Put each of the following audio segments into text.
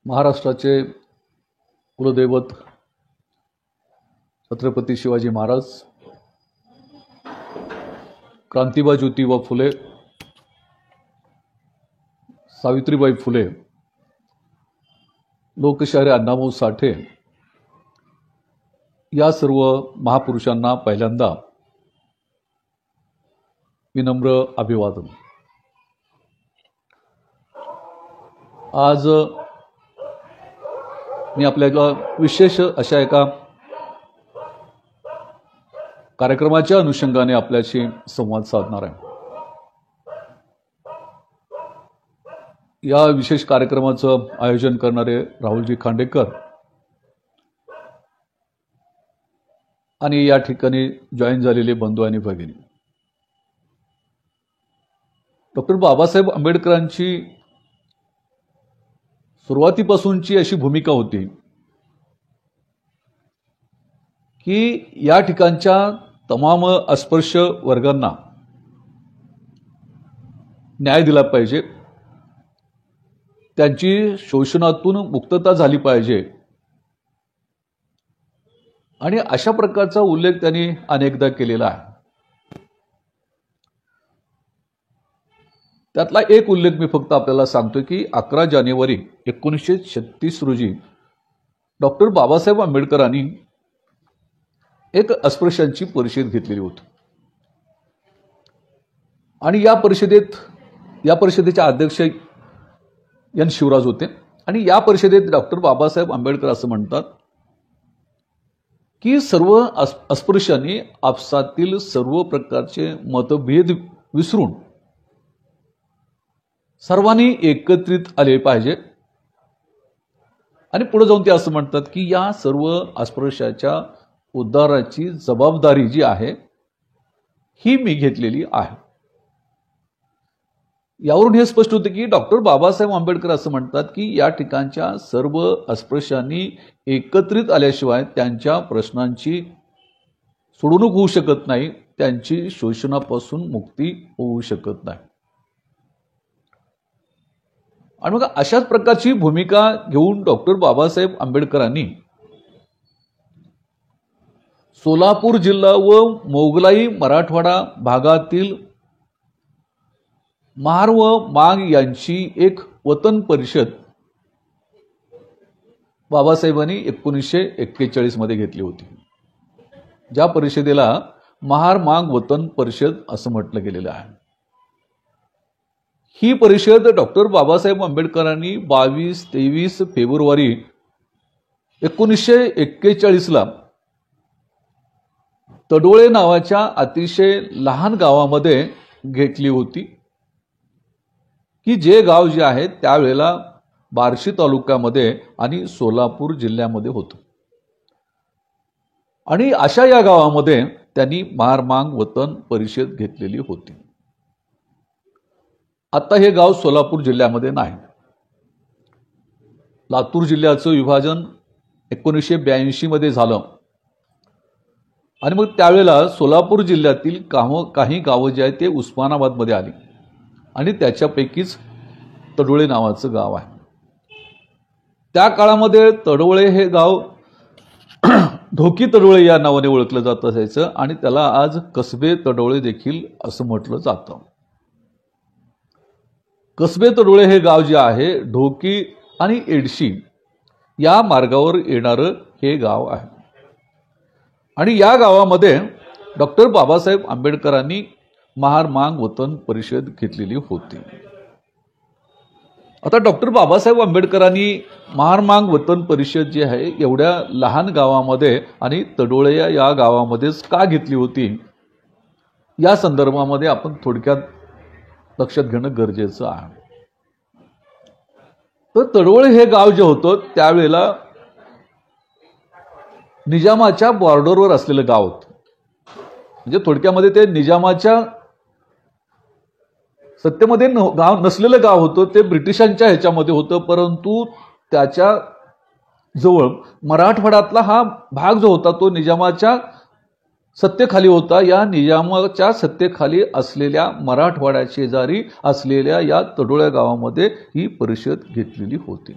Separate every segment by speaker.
Speaker 1: महाराष्ट्राचे कुलदैवत छत्रपती शिवाजी महाराज, क्रांतिबा ज्योतिबा फुले, सावित्रीबाई फुले, लोकशाहीर अण्णाभाऊ साठे या सर्व महापुरुषांना पहिल्यांदा विनम्र अभिवादन। आज मी आपल्याला विशेष अशा एका कार्यक्रमाच्या अनुषंगाने आपल्याशी संवाद साधणार आहे। या विशेष कार्यक्रमाचं आयोजन करणारे राहुलजी खांडेकर आणि या ठिकाणी जॉईन झालेले बंधू आणि भगिनी, डॉक्टर बाबासाहेब आंबेडकरांची सुरुवातीपासूनची अशी भूमिका होती की या ठिकाणच्या तमाम अस्पृश्य वर्गांना न्याय दिला पाहिजे, त्यांची शोषणातून मुक्तता झाली पाहिजे आणि अशा प्रकारचा उल्लेख त्यांनी अनेकदा केलेला आहे। त्यातला एक उल्लेख मी फक्त आपल्याला सांगतो की 11 जानेवारी 1936 रोजी डॉक्टर बाबासाहेब आंबेडकरांनी एक अस्पृश्यांची परिषद घेतलेली होती आणि या परिषदेचे अध्यक्ष एन शिवराज होते आणि या परिषदेत डॉक्टर बाबासाहेब आंबेडकर असं म्हणतात की सर्व अस्पृश्यांनी आपसातील सर्व प्रकारचे मतभेद विसरून सर्वांनी एकत्रित आले पाहिजे आणि पुढे जाऊन ते असं म्हणतात की या सर्व अस्पृश्याच्या उद्धाराची जबाबदारी जी आहे ही मी घेतलेली आहे। यावरून हे स्पष्ट होते की डॉक्टर बाबासाहेब आंबेडकर असं म्हणतात की या ठिकाणच्या सर्व अस्पृश्यांनी एकत्रित आल्याशिवाय त्यांच्या प्रश्नांची सोडवणूक होऊ शकत नाही, त्यांची शोषणापासून मुक्ती होऊ शकत नाही। आणि मग अशाच प्रकारची भूमिका घेऊन डॉक्टर बाबासाहेब आंबेडकरांनी सोलापूर जिल्हा व मोगलाई मराठवाडा भागातील महार व मांग यांची एक वतन परिषद बाबासाहेबांनी 1941 मध्ये घेतली होती, ज्या परिषदेला महार मांग वतन परिषद असं म्हटलं गेलेलं आहे। ही परिषद डॉक्टर बाबासाहेब आंबेडकरांनी 22-23 फेब्रुवारी 1941 ला तडोळे नावाच्या अतिशय लहान गावामध्ये घेतली होती की जे गाव जे आहे त्यावेळेला बार्शी तालुक्यामध्ये आणि सोलापूर जिल्ह्यामध्ये होतं आणि अशा या गावामध्ये त्यांनी महार मांग वतन परिषद घेतलेली होती। आता हे गाव सोलापूर जिल्ह्यामध्ये नाही, लातूर जिल्ह्याचं विभाजन 1982 मध्ये झालं आणि मग त्यावेळेला सोलापूर जिल्ह्यातील काही गावं जे आहेत ते उस्मानाबाद मध्ये आली आणि त्याच्यापैकीच तडोळे नावाचं गाव आहे। त्या काळामध्ये तडोळे हे गाव ढोकी तडोळे या नावाने ओळखलं जात असायचं आणि त्याला आज कसबे तडोळे देखील असं म्हटलं जातं। कसबे तडोळे हे गाव जे आहे ढोकी आणि एडशी या मार्गावर येणारं हे गाव आहे आणि या गावामध्ये डॉक्टर बाबासाहेब आंबेडकरांनी महार मांग वतन परिषद घेतलेली होती। आता डॉक्टर बाबासाहेब आंबेडकरांनी महार मांग वतन परिषद जी आहे एवढ्या लहान गावामध्ये आणि तडोळे या गावामध्येच का घेतली होती या संदर्भामध्ये आपण थोडक्यात लक्षात घेणं गरजेचं आहे। तर तडोळे हे गाव जे होतं त्यावेळेला निजामाच्या बॉर्डरवर असलेलं गाव होतं, म्हणजे थोडक्यामध्ये ते निजामाच्या सत्तेमध्ये गाव नसलेलं गाव होतं, ते ब्रिटिशांच्या ह्याच्यामध्ये होतं, परंतु त्याच्या जवळ मराठवाड्यातला हा भाग जो होता तो निजामाच्या सत्तेखाली होता। या निजामाच्या सत्तेखाली असलेल्या मराठवाड्या शेजारी असलेल्या या तडोळ्या गावामध्ये ही परिषद घेतलेली होती।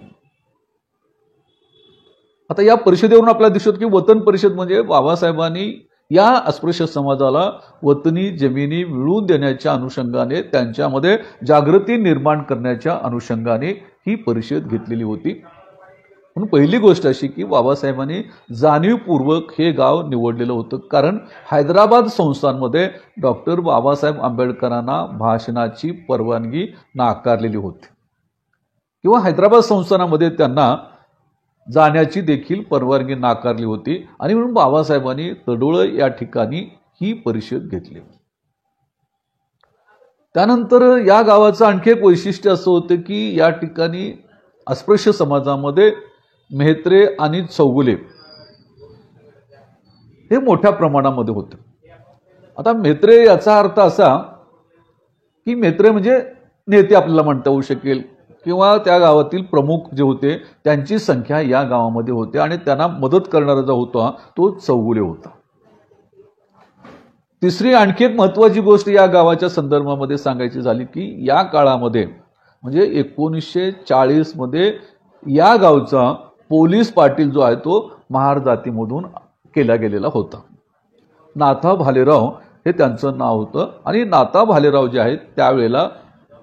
Speaker 1: आता या परिषदेवरून आपल्याला दिसत की वतन परिषद म्हणजे बाबासाहेबांनी या अस्पृश्य समाजाला वतनी जमिनी मिळवून देण्याच्या अनुषंगाने त्यांच्यामध्ये जागृती निर्माण करण्याच्या अनुषंगाने ही परिषद घेतलेली होती. म्हणून पहिली गोष्ट अशी की बाबासाहेबांनी जाणीवपूर्वक हे गाव निवडलेलं होतं, कारण हैदराबाद संस्थांमध्ये डॉक्टर बाबासाहेब आंबेडकरांना भाषणाची परवानगी नाकारलेली होती किंवा हैदराबाद संस्थानामध्ये त्यांना जाण्याची देखील परवानगी नाकारली होती आणि म्हणून बाबासाहेबांनी तडोळ या ठिकाणी ही परिषद घेतली. त्यानंतर या गावाचं आणखी एक वैशिष्ट्य असं होतं की या ठिकाणी अस्पृश्य समाजामध्ये मेहत्रे आणि चौगुले हे मोठ्या प्रमाणामध्ये होते. आता मेहत्रे याचा अर्थ असा की मेहत्रे म्हणजे नेते आपल्याला म्हणता येऊ शकेल किंवा त्या गावातील प्रमुख जे होते त्यांची संख्या या गावामध्ये होते आणि त्यांना मदत करणारा जो होता तो चौगुले होता. तिसरी आणखी एक महत्त्वाची गोष्ट या गावाच्या संदर्भामध्ये सांगायची झाली की या काळामध्ये म्हणजे 1940 मध्ये या गावचा पोलीस पाटील जो आहे तो महार जातीमधून केला गेलेला होता. नाथा भालेराव हे त्यांचं नाव होतं आणि नाथा भालेराव जे आहेत त्यावेळेला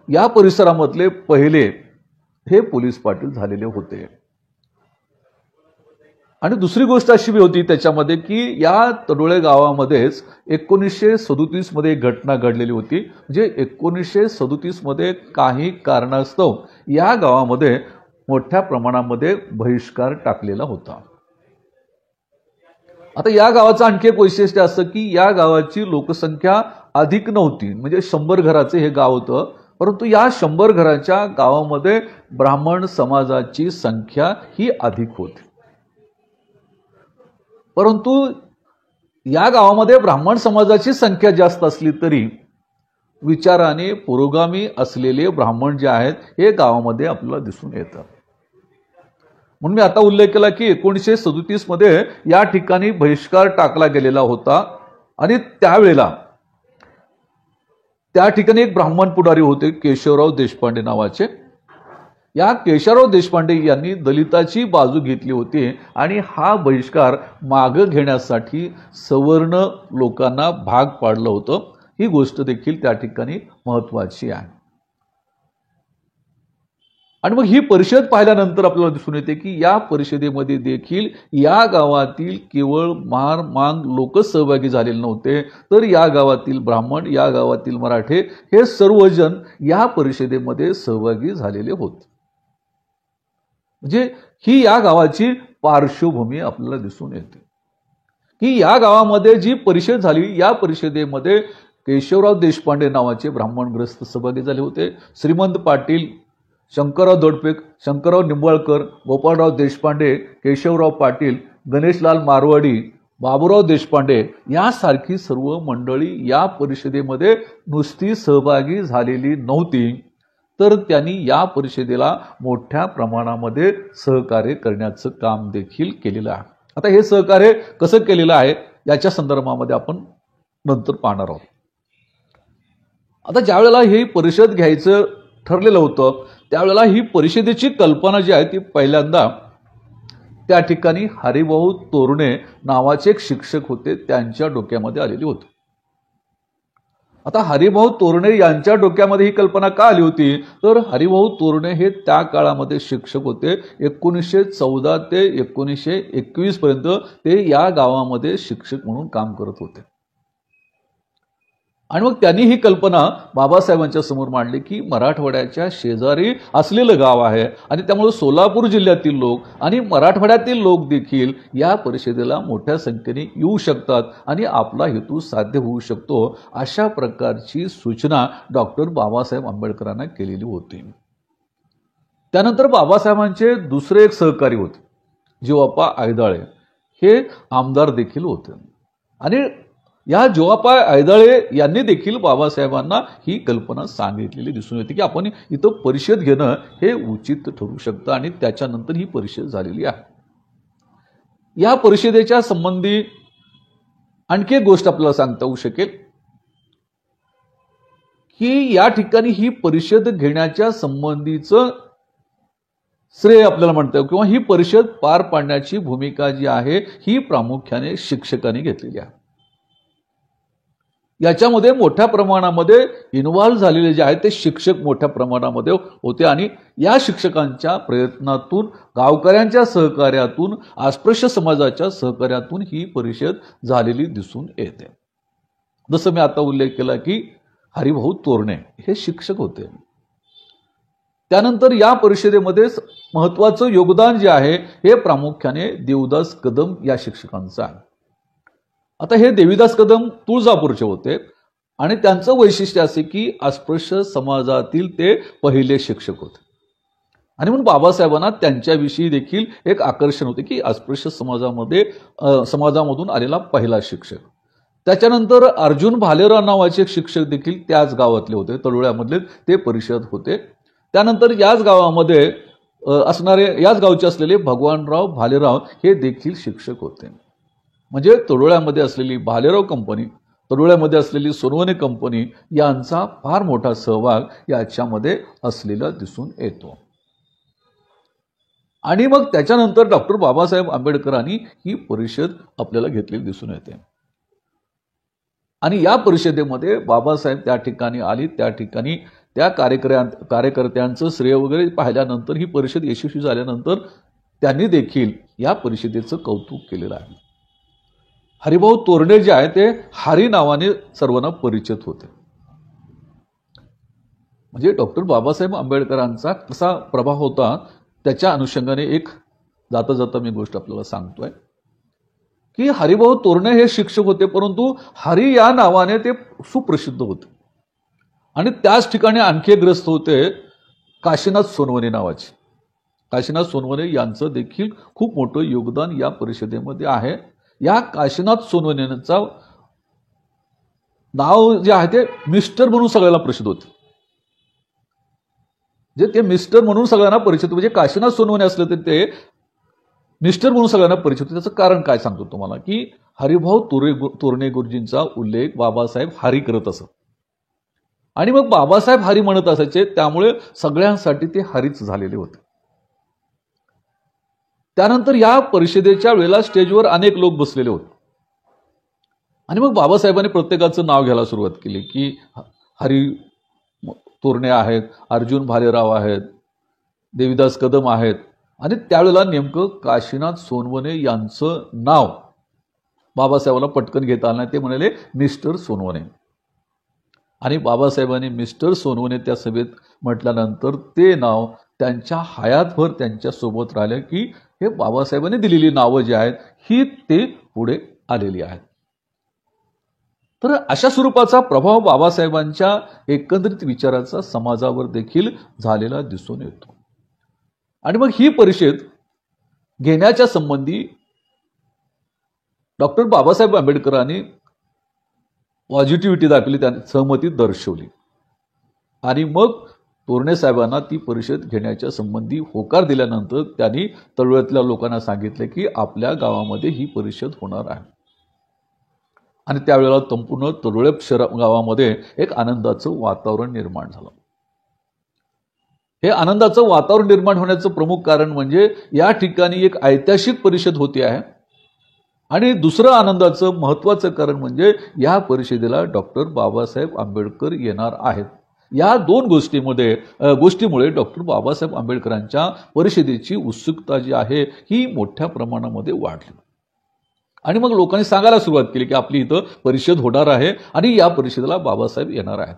Speaker 1: या परिसरामधले पहिले हे पोलीस पाटील झालेले होते. आणि दुसरी गोष्ट अशी होती त्याच्यामध्ये की या तडोळे गावामध्येच 1937 मध्ये एक घटना घडलेली होती. म्हणजे 1937 मध्ये काही कारणास्तव या गावामध्ये मोठ्या प्रमाणामध्ये बहिष्कार टाकलेला होता. आता या गावाचं आणखी एक वैशिष्ट्य असं की या गावाची लोकसंख्या अधिक नव्हती, म्हणजे 100 घराचे हे गाव होतं, परंतु या 100 घराच्या गावामध्ये ब्राह्मण समाजाची संख्या ही अधिक होती. परंतु या गावामध्ये ब्राह्मण समाजाची संख्या जास्त असली तरी विचाराने पुरोगामी असलेले ब्राह्मण जे आहेत हे गावामध्ये आपल्याला दिसून येतात. म्हणून मी आता उल्लेख केला की 1937 मध्ये या ठिकाणी बहिष्कार टाकला गेलेला होता आणि त्यावेळेला त्या ठिकाणी एक ब्राह्मण पुढारी होते केशवराव देशपांडे नावाचे. या केशवराव देशपांडे यांनी दलिताची बाजू घेतली होती आणि हा बहिष्कार मागे घेण्यासाठी सवर्ण लोकांना भाग पाडलं होतं. ही गोष्ट देखील त्या ठिकाणी महत्त्वाची आहे. आणि मग ही परिषद पाहिल्यानंतर आपल्याला दिसून येते की या परिषदेमध्ये देखील या गावातील केवळ महार मांग लोक सहभागी झालेले नव्हते, तर या गावातील ब्राह्मण, या गावातील मराठे हे सर्वजण या परिषदेमध्ये सहभागी झालेले होते. म्हणजे ही या गावाची पार्श्वभूमी आपल्याला दिसून येते की या गावामध्ये जी परिषद झाली या परिषदेमध्ये केशवराव देशपांडे नावाचे ब्राह्मणग्रस्त सहभागी झाले होते. श्रीमंत पाटील, शंकरराव दडपेक, शंकरराव निंबाळकर, गोपाळराव देशपांडे, केशवराव पाटील, गणेशलाल मारवाडी, बाबूराव देशपांडे यासारखी सर्व मंडळी या परिषदेमध्ये नुसती सहभागी झालेली नव्हती, तर त्यांनी या परिषदेला मोठ्या प्रमाणामध्ये सहकार्य करण्याचं काम देखील केलेलं आहे. आता हे सहकार्य कसं केलेलं आहे याच्या संदर्भामध्ये आपण नंतर पाहणार आहोत. आता ज्या वेळेला ही परिषद घ्यायचं ठरलेलं होतं त्यावेळेला ही परिषदेची कल्पना जी आहे ती पहिल्यांदा त्या ठिकाणी हरिभाऊ तोरणे नावाचे एक शिक्षक होते त्यांच्या डोक्यामध्ये आलेली होती. आता हरिभाऊ तोरणे यांच्या डोक्यामध्ये ही कल्पना का आली होती, तर हरिभाऊ तोरणे हे त्या काळामध्ये शिक्षक होते. 1914 ते 1921 पर्यंत ते या गावामध्ये शिक्षक म्हणून काम करत होते. आणि मग त्यांनी ही कल्पना बाबासाहेबांच्या समोर मांडली की मराठवाड्याच्या शेजारी असलेलं गाव आहे आणि त्यामुळे सोलापूर जिल्ह्यातील लोक आणि मराठवाड्यातील लोक देखील या परिषदेला मोठ्या संख्येने येऊ शकतात आणि आपला हेतू साध्य होऊ शकतो, अशा प्रकारची सूचना डॉक्टर बाबासाहेब आंबेडकरांना केलेली होती. त्यानंतर बाबासाहेबांचे दुसरे एक सहकारी होते जीवाप्पा आयदाळे, हे आमदार देखील होते आणि या जीवाप्पा आयदाळे यांनी देखील बाबासाहेबांना ही कल्पना सांगितलेली दिसून येते की आपण इथं परिषद घेणं हे उचित ठरू शकतं आणि त्याच्यानंतर ही परिषद झालेली आहे. या परिषदेच्या संबंधी आणखी एक गोष्ट आपल्याला सांगता येऊ शकेल की या ठिकाणी ही परिषद घेण्याच्या संबंधीचं श्रेय आपल्याला म्हणता येईल, किंवा ही परिषद पार पाडण्याची भूमिका जी आहे ही प्रामुख्याने शिक्षकांनी घेतलेली आहे. याच्यामध्ये मोठ्या प्रमाणामध्ये इन्व्हॉल्व्ह झालेले जे आहेत ते शिक्षक मोठ्या प्रमाणामध्ये होते आणि या शिक्षकांच्या प्रयत्नातून, गावकऱ्यांच्या सहकार्यातून, अस्पृश्य समाजाच्या सहकार्यातून ही परिषद झालेली दिसून येते. जसं मी आता उल्लेख केला की हरिभाऊ तोरणे हे शिक्षक होते. त्यानंतर या परिषदेमध्ये महत्वाचं योगदान जे आहे हे प्रामुख्याने देवदास कदम या शिक्षकांचं आहे. आता हे देवीदास कदम तुळजापूरचे होते आणि त्यांचं वैशिष्ट्य असे की अस्पृश्य समाजातील ते पहिले शिक्षक होते आणि म्हणून बाबासाहेबांना त्यांच्याविषयी देखील एक आकर्षण होते की अस्पृश्य समाजामधून आलेला पहिला शिक्षक. त्याच्यानंतर अर्जुन भालेराव नावाचे एक शिक्षक देखील त्याच गावातले होते, तळोळ्यामधले ते परिषद होते. त्यानंतर याच गावामध्ये याच गावचे असलेले भगवानराव भालेराव हे देखील शिक्षक होते. म्हणजे तळोळ्यामध्ये असलेली भालेराव कंपनी, तळोळ्यामध्ये असलेली सोनवणे कंपनी यांचा फार मोठा सहभाग याच्यामध्ये असलेला दिसून येतो. आणि मग त्याच्यानंतर डॉक्टर बाबासाहेब आंबेडकरांनी ही परिषद आपल्याला घेतलेली दिसून येते आणि या परिषदेमध्ये बाबासाहेब त्या ठिकाणी आली. त्या ठिकाणी त्या कार्यकर्त्यांचं श्रेय वगैरे पाहिल्यानंतर ही परिषद यशस्वी झाल्यानंतर त्यांनी देखील या परिषदेचं कौतुक केलेलं आहे. हरिभाऊ तोरणे जे आहे ते हरी नावाने सर्वांना परिचित होते. म्हणजे डॉक्टर बाबासाहेब आंबेडकरांचा कसा प्रभाव होता त्याच्या अनुषंगाने एक जाता जाता मी गोष्ट आपल्याला सांगतोय की हरिभाऊ तोरणे हे शिक्षक होते, परंतु हरी या नावाने ते सुप्रसिद्ध होते. आणि त्याच ठिकाणी आणखी एक ग्रस्त होते काशीनाथ सोनवणे नावाचे. काशीनाथ सोनवणे यांचं देखील खूप मोठं योगदान या परिषदेमध्ये आहे. या काशीनाथ सोनवणेंचा नाव जे आहे ते मिस्टर म्हणून सगळ्यांना प्रसिद्ध होते. जे ते मिस्टर म्हणून सगळ्यांना परिचित, म्हणजे काशीनाथ सोनवणे असले तर ते मिस्टर म्हणून सगळ्यांना परिचित. त्याचं कारण काय सांगतो तुम्हाला की हरिभाऊ तोरणे गुरुजींचा उल्लेख बाबासाहेब हरी करत असत आणि मग बाबासाहेब हरी म्हणत असायचे, त्यामुळे सगळ्यांसाठी ते हरीच झालेले होते. त्यानंतर या परिषदेच्या वेळेला स्टेजवर अनेक लोक बसलेले होते आणि मग बाबासाहेबांनी प्रत्येकाचं नाव घ्यायला सुरुवात केली की हरी तोरणे आहेत, अर्जुन भालेराव आहेत, देवीदास कदम आहेत. आणि त्यावेळेला नेमकं काशीनाथ सोनवणे यांचं नाव बाबासाहेबांना पटकन घेता आलं नाही. ते म्हणाले मिस्टर सोनवणे. आणि बाबासाहेबांनी मिस्टर सोनवणे त्या सभेत म्हटल्यानंतर ते नाव त्यांच्या हयातभर त्यांच्या सोबत राहिलं की हे बाबासाहेबांनी दिलेली नावं जी आहेत ही ते पुढे आलेली आहेत. तर अशा स्वरूपाचा प्रभाव बाबासाहेबांच्या एकंदरीत विचाराचा समाजावर देखील झालेला दिसून येतो. आणि मग ही परिषद घेण्याच्या संबंधी डॉक्टर बाबासाहेब आंबेडकरांनी पॉझिटिव्हिटी दाखवली, त्यांनी सहमती दर्शवली आणि मग तोरणे साहेबांना ती परिषद घेण्याच्या संबंधी होकार दिल्यानंतर त्यांनी तळोळ्यातल्या लोकांना सांगितले की आपल्या गावामध्ये ही परिषद होणार आहे. आणि त्यावेळेला संपूर्ण तळोळे गावामध्ये एक आनंदाचं वातावरण निर्माण झालं. हे आनंदाचं वातावरण निर्माण होण्याचं प्रमुख कारण म्हणजे या ठिकाणी एक ऐतिहासिक परिषद होती आहे आणि दुसरं आनंदाचं महत्त्वाचं कारण म्हणजे या परिषदेला डॉक्टर बाबासाहेब आंबेडकर येणार आहेत. या दोन गोष्टीमुळे डॉक्टर बाबासाहेब आंबेडकरांच्या परिषदेची उत्सुकता जी आहे ही मोठ्या प्रमाणामध्ये वाढली आणि मग लोकांनी सांगायला सुरुवात केली की आपली इथं परिषद होणार आहे आणि या परिषदेला बाबासाहेब येणार आहेत.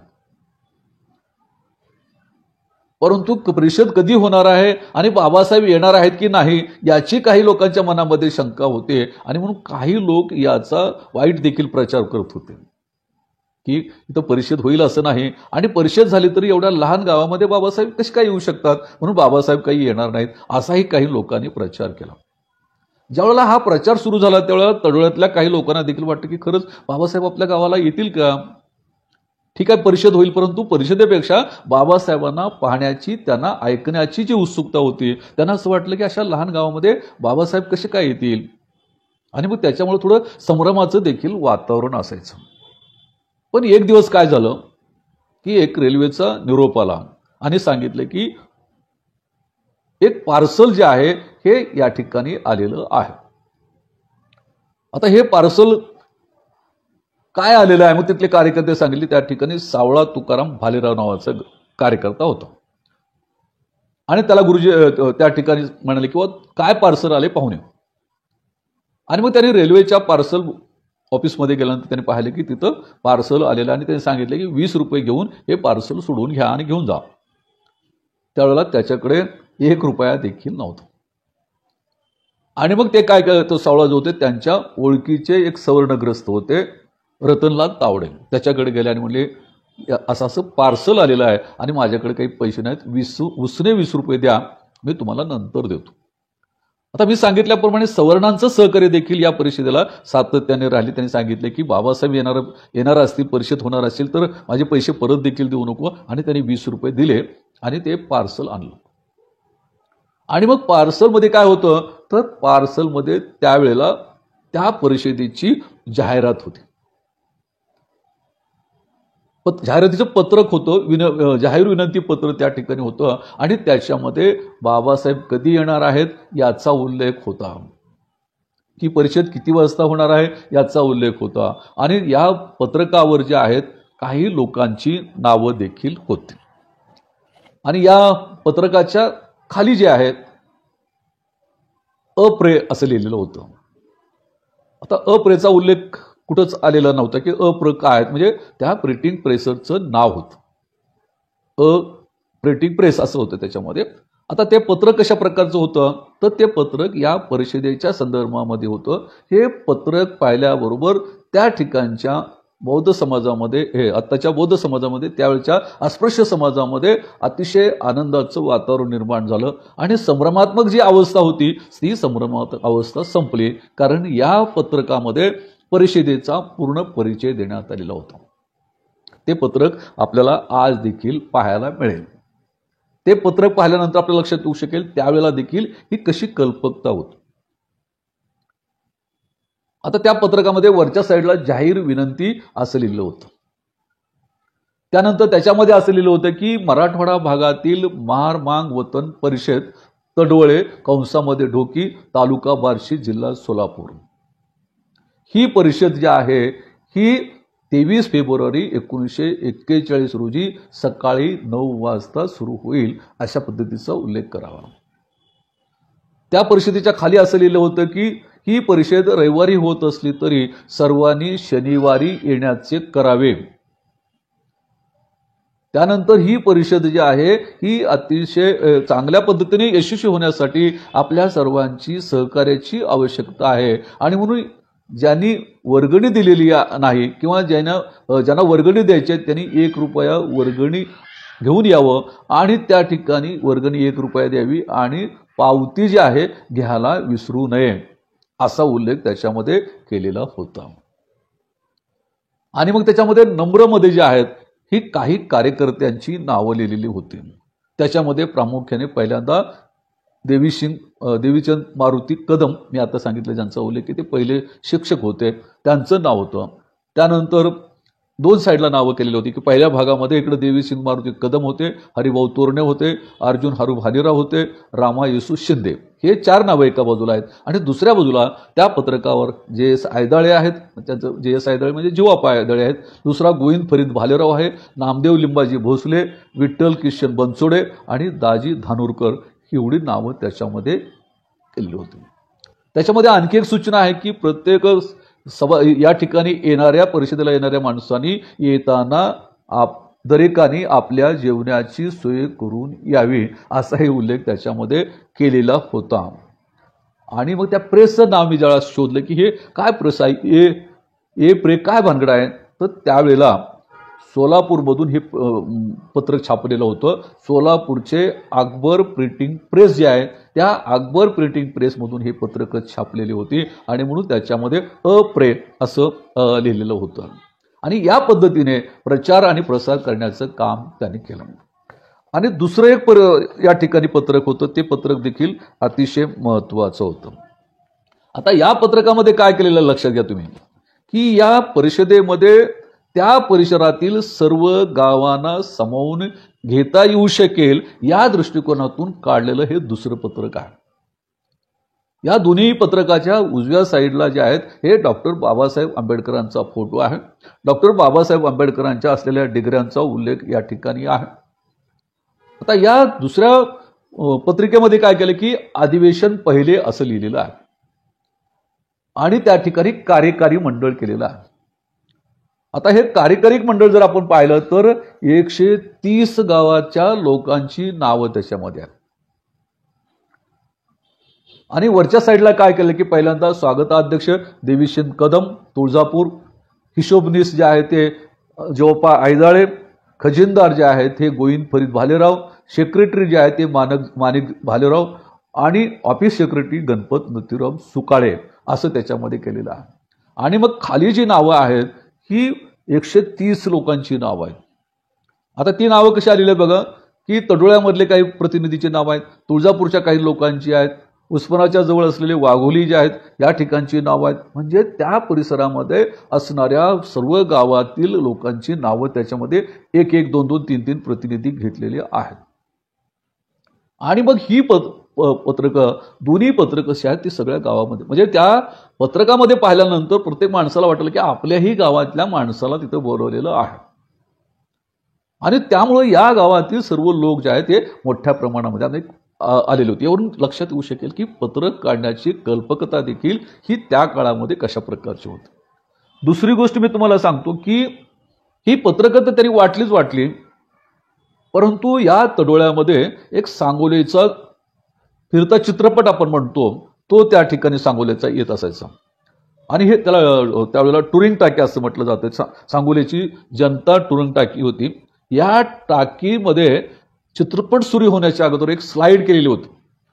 Speaker 1: परंतु परिषद कधी होणार आहे आणि बाबासाहेब येणार आहेत की नाही याची काही लोकांच्या मनामध्ये शंका होते आणि म्हणून काही लोक याचा वाईट देखील प्रचार करत होते की इथं परिषद होईल असं नाही आणि परिषद झाली तरी एवढ्या लहान गावामध्ये बाबासाहेब कसे काय येऊ शकतात, म्हणून बाबासाहेब काही येणार नाहीत असाही काही लोकांनी प्रचार केला. ज्यावेळेला हा प्रचार सुरू झाला त्यावेळेला तळोळ्यातल्या काही लोकांना देखील वाटतं की खरंच बाबासाहेब आपल्या गावाला येतील का. ठीक आहे, परिषद होईल, परंतु परिषदेपेक्षा बाबासाहेबांना पाहण्याची, त्यांना ऐकण्याची जी उत्सुकता होती, त्यांना असं वाटलं की अशा लहान गावामध्ये बाबासाहेब कसे काय येतील आणि मग त्याच्यामुळे थोडं संभ्रमाचं देखील वातावरण असायचं. पण एक दिवस काय झालं की एक रेल्वेचा निरोप आला आणि सांगितलं की एक पार्सल जे आहे हे या ठिकाणी आलेलं आहे. आता हे पार्सल काय आलेलं आहे, मग तिथले कार्यकर्ते सांगितले त्या ठिकाणी सावळा तुकाराम भालेराव नावाचा कार्यकर्ता होता आणि त्याला गुरुजी त्या ठिकाणी म्हणाले की काय पार्सल आले पाहून येऊ. आणि मग त्यांनी रेल्वेच्या पार्सल ऑफिसमध्ये गेल्यानंतर त्यांनी पाहिले की तिथं पार्सल आलेलं आणि त्यांनी सांगितले की 20 रुपये घेऊन हे पार्सल सोडून घ्या आणि घेऊन जा. त्यावेळेला त्याच्याकडे 1 रुपया देखील नव्हता. आणि मग ते काय तो सावळा जो होते त्यांच्या ओळखीचे एक सवर्णग्रस्त होते रतनलाल तावडे, त्याच्याकडे गेले आणि म्हणले असं पार्सल आलेलं आहे आणि माझ्याकडे काही पैसे नाहीत, उसने 20 रुपये द्या, मी तुम्हाला नंतर देतो. आता मी सांगितल्याप्रमाणे सवर्णांचं सहकार्य देखील या परिषदेला सातत्याने राहिले. त्यांनी सांगितले की बाबासाहेब येणार असतील, परिषद होणार असेल तर माझे पैसे परत देखील देऊ नको. आणि त्यांनी 20 रुपये दिले आणि ते पार्सल आणलं. आणि मग पार्सलमध्ये काय होतं तर पार्सलमध्ये त्यावेळेला त्या परिषदेची जाहिरात होती. जाहिरातीचं पत्रक होतं, जाहीर विनंती पत्र त्या ठिकाणी होतं आणि त्याच्यामध्ये बाबासाहेब कधी येणार आहेत याचा उल्लेख होता, की परिषद किती वाजता होणार आहे याचा उल्लेख होता. आणि या पत्रकावर जे आहेत काही लोकांची नावं देखील होती. आणि या पत्रकाच्या खाली जे आहेत अप्रे असं लिहिलेलं होतं. आता अप्रेचा उल्लेख कुठंच आलेला नव्हता की अप्र काय म्हणजे त्या प्रिंटिंग प्रेसचं नाव होतं, प्रिंटिंग प्रेस असं होतं त्याच्यामध्ये. आता ते पत्रक कशा प्रकारचं होतं तर ते पत्रक या परिषदेच्या संदर्भामध्ये होतं. हे पत्रक पाहिल्याबरोबर त्या ठिकाणच्या बौद्ध समाजामध्ये, हे आत्ताच्या बौद्ध समाजामध्ये, त्यावेळच्या अस्पृश्य समाजामध्ये अतिशय आनंदाचं वातावरण निर्माण झालं आणि संभ्रमात्मक जी अवस्था होती ती संभ्रमात्मक अवस्था संपली. कारण या पत्रकामध्ये परिषदेचा पूर्ण परिचय देण्यात आलेला होता. ते पत्रक आपल्याला आज देखील पाहायला मिळेल. ते पत्रक पाहिल्यानंतर आपल्या लक्षात येऊ शकेल त्यावेळेला देखील ही कशी कल्पकता होती. आता त्या पत्रकामध्ये वरच्या साईडला जाहीर विनंती असं लिहिलं होतं. त्यानंतर त्याच्यामध्ये असं लिहिलं होतं की मराठवाडा भागातील महार मांग वतन परिषद तडवळे कंसामध्ये ढोकी तालुका बार्शी जिल्हा सोलापूर ही परिषद जी आहे ही 23 फेब्रुवारी 1941 रोजी सकाळी 9 वाजता सुरू होईल अशा पद्धतीचा उल्लेख करावा. त्या परिषदेच्या खाली असं लिहिलं होतं की ही परिषद रविवारी होत असली तरी सर्वांनी शनिवारी येण्याचे करावे. त्यानंतर ही परिषद जी आहे ही अतिशय चांगल्या पद्धतीने यशस्वी होण्यासाठी आपल्या सर्वांची सहकार्याची आवश्यकता आहे. आणि म्हणून ज्यांनी वर्गणी दिलेली नाही किंवा ज्यांना वर्गणी द्यायची आहे त्यांनी 1 रुपया वर्गणी घेऊन यावं आणि त्या ठिकाणी वर्गणी 1 रुपया द्यावी आणि पावती जी आहे घ्यायला विसरू नये असा उल्लेख त्याच्यामध्ये केलेला होता. आणि मग त्याच्यामध्ये नंबरमध्ये जे आहेत ही काही कार्यकर्त्यांची नावं लिहिलेली होती. त्याच्यामध्ये प्रामुख्याने पहिल्यांदा देवीचंद मारुती कदम, मी आता सांगितलं ज्यांचा उल्लेख की ते पहिले शिक्षक होते, त्यांचं नाव होतं. त्यानंतर 2 साईडला नावं केलेली होती की पहिल्या भागामध्ये इकडे देवीचंद मारुती कदम होते, हरिभाऊ तोरणे होते, अर्जुन हरू भालेराव होते, रामा येसू शिंदे, हे 4 नावं एका बाजूला आहेत. आणि दुसऱ्या बाजूला त्या पत्रकावर JS आयदाळे आहेत, त्यांचं JS आयदाळे म्हणजे जीवाप्पा आयदाळे आहेत. दुसरा गोविंद फरीद भालेराव आहे, नामदेव लिंबाजी भोसले, विठ्ठल किशन बनसोडे आणि दाजी धानोरकर, एवढी नावं त्याच्यामध्ये केलेली होती. त्याच्यामध्ये आणखी एक सूचना आहे की प्रत्येक या ठिकाणी परिषदेला येणाऱ्या माणसांनी येताना दरेकाने आपल्या जेवणाची सोय करून यावी असाही उल्लेख त्याच्यामध्ये केलेला होता. आणि मग त्या प्रेसचं नाव मी ज्यावेळेला शोधलं की हे काय प्रेस आहे, ए प्रे काय भानगड आहे, तर त्यावेळेला सोलापूरमधून हे पत्रक छापलेलं होतं. सोलापूरचे अकबर प्रिंटिंग प्रेस जे आहे त्या अकबर प्रिंटिंग प्रेसमधून हे पत्रक छापलेली होती आणि म्हणून त्याच्यामध्ये अप्रे असं लिहिलेलं होतं. आणि या पद्धतीने प्रचार आणि प्रसार करण्याचं काम त्यांनी केलं. आणि दुसरं एक या ठिकाणी पत्रक होतं, ते पत्रक देखील अतिशय महत्त्वाचं होतं. आता या पत्रकामध्ये काय केलेलं लक्षात घ्या तुम्ही की या परिषदेमध्ये त्या परिसरातील सर्व गावांना सामावून घेता येऊ शकेल या दृष्टिकोनातून काढलेलं हे दुसरं पत्रक आहे. या दोन्ही पत्रकाच्या उजव्या साईडला जे आहेत हे डॉक्टर बाबासाहेब आंबेडकरांचा फोटो आहे. डॉक्टर बाबासाहेब आंबेडकरांच्या असलेल्या डिग्र्यांचा उल्लेख या ठिकाणी आहे. आता या दुसऱ्या पत्रिकेमध्ये काय केलं की अधिवेशन पहिले असं लिहिलेलं आहे आणि त्या ठिकाणी कार्यकारी मंडळ केलेलं आहे. आता हे कार्यकारी मंडळ जर आपण पाहिलं तर 130 गावाच्या लोकांची नावं त्याच्यामध्ये आहेत. आणि वरच्या साईडला काय केलं की पहिल्यांदा स्वागताध्यक्ष देवीशेन कदम तुळजापूर, हिशोबनीस जे आहे ते जोपा आयदाळे, खजिनदार जे आहेत ते गोविंद फरीद भालेराव, सेक्रेटरी जे आहे ते माणिक भालेराव आणि ऑफिस सेक्रेटरी गणपत नथुराम सुकाळे असं त्याच्यामध्ये केलेलं आहे. आणि मग खाली जी नावं आहेत ही 130 लोकांची नावं आहेत. आता ती नावं कशी आलेली आहेत बघा की तडोळ्यामधले काही प्रतिनिधीची नावं आहेत, तुळजापूरच्या काही लोकांची आहेत, उस्मानाच्या जवळ असलेले वाघोली जे आहेत या ठिकाणची नावं आहेत. म्हणजे त्या परिसरामध्ये असणाऱ्या सर्व गावातील लोकांची नावं त्याच्यामध्ये 1, 1, 2, 2, 3, 3 प्रतिनिधी घेतलेले आहेत. आणि मग ही पत्रकं दोन्ही पत्रकं अशी आहेत ती सगळ्या गावामध्ये म्हणजे त्या पत्रकामध्ये पाहिल्यानंतर प्रत्येक माणसाला वाटलं की आपल्याही गावातल्या माणसाला तिथं बोलवलेलं आहे. आणि त्यामुळे या गावातील सर्व लोक जे आहेत ते मोठ्या प्रमाणामध्ये आलेले होते. यावरून लक्षात येऊ शकेल की पत्रक काढण्याची कल्पकता देखील ही त्या काळामध्ये कशा प्रकारची होती. दुसरी गोष्ट मी तुम्हाला सांगतो की ही पत्रकं तर त्यांनी वाटली, परंतु या तडोळ्यामध्ये एक सांगोलेचा फिरता चित्रपट आपण म्हणतो तो त्या ठिकाणी सांगोलेचा येत असायचा. आणि हे त्यावेळेला टुरिंग टाकी असं म्हटलं जातं. सांगोलेची जनता टुरिंग टाकी होती. या टाकीमध्ये चित्रपट सुरू होण्याच्या अगोदर एक स्लाइड केलेली होती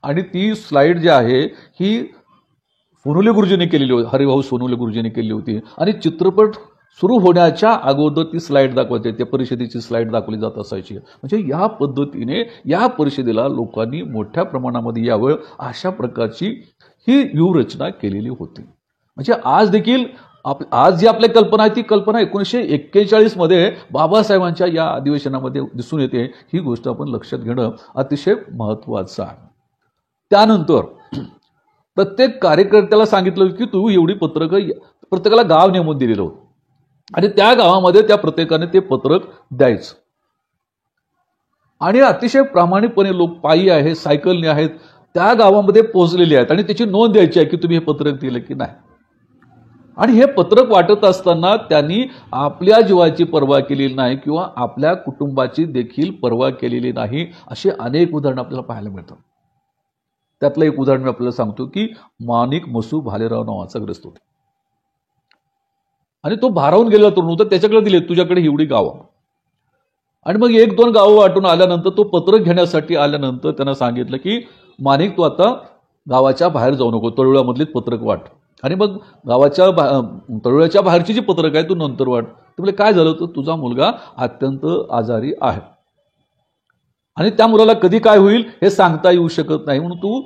Speaker 1: आणि ती स्लाइड जी आहे ही सोनुले गुरुजींनी केलेली होती, हरिभाऊ सोनुले गुरुजींनी केली होती. आणि चित्रपट सुरू होण्याच्या अगोदर ती स्लाइड दाखवायची, त्या परिषदेची स्लाइड दाखवली जात असायची. म्हणजे या पद्धतीने या परिषदेला लोकांनी मोठ्या प्रमाणामध्ये यावं अशा प्रकारची ही व्यूहरचना केलेली होती. म्हणजे आज देखील आज जी आपली कल्पना आहे ती कल्पना 1941 मध्ये बाबासाहेबांच्या या अधिवेशनामध्ये दिसून येते. ही गोष्ट आपण लक्षात घेणं अतिशय महत्त्वाचं आहे. त्यानंतर प्रत्येक कार्यकर्त्याला सांगितलं की तू एवढी पत्रकं प्रत्येकाला गाव नेमून दिलेलं होतं आणि त्या गावामध्ये त्या प्रत्येकाने ते पत्रक द्यायचं. आणि अतिशय प्रामाणिकपणे लोक पायी आहे, सायकलने आहेत, त्या गावामध्ये पोहोचलेले आहेत आणि त्याची नोंद द्यायची आहे की तुम्ही हे पत्रक दिलं की नाही. आणि हे पत्रक वाटत असताना त्यांनी आपल्या जीवाची पर्वा केलेली नाही किंवा आपल्या कुटुंबाची देखील पर्वा केलेली नाही. असे अनेक उदाहरणं आपल्याला पाहायला मिळतात. त्यातलं एक उदाहरण मी आपल्याला सांगतो की माणिक मसू भालेराव नावाचा ग्रस्त होता आणि तो भारावून गेलेला तरुण होता. त्याच्याकडे दिले तुझ्याकडे एवढी गावं. आणि मग 1-2 गावं वाटून आल्यानंतर तो पत्रक घेण्यासाठी आल्यानंतर त्यांना सांगितलं की माणिक तू आता गावाच्या बाहेर जाऊ नको, तळोळ्यामधलीच पत्रक वाट. आणि मग गावाच्या तळोळ्याच्या बाहेरची जी पत्रक आहे तू नंतर वाट. तर म्हणजे काय झालं तर तुझा मुलगा अत्यंत आजारी आहे आणि त्या मुलाला कधी काय होईल हे सांगता येऊ शकत नाही, म्हणून तू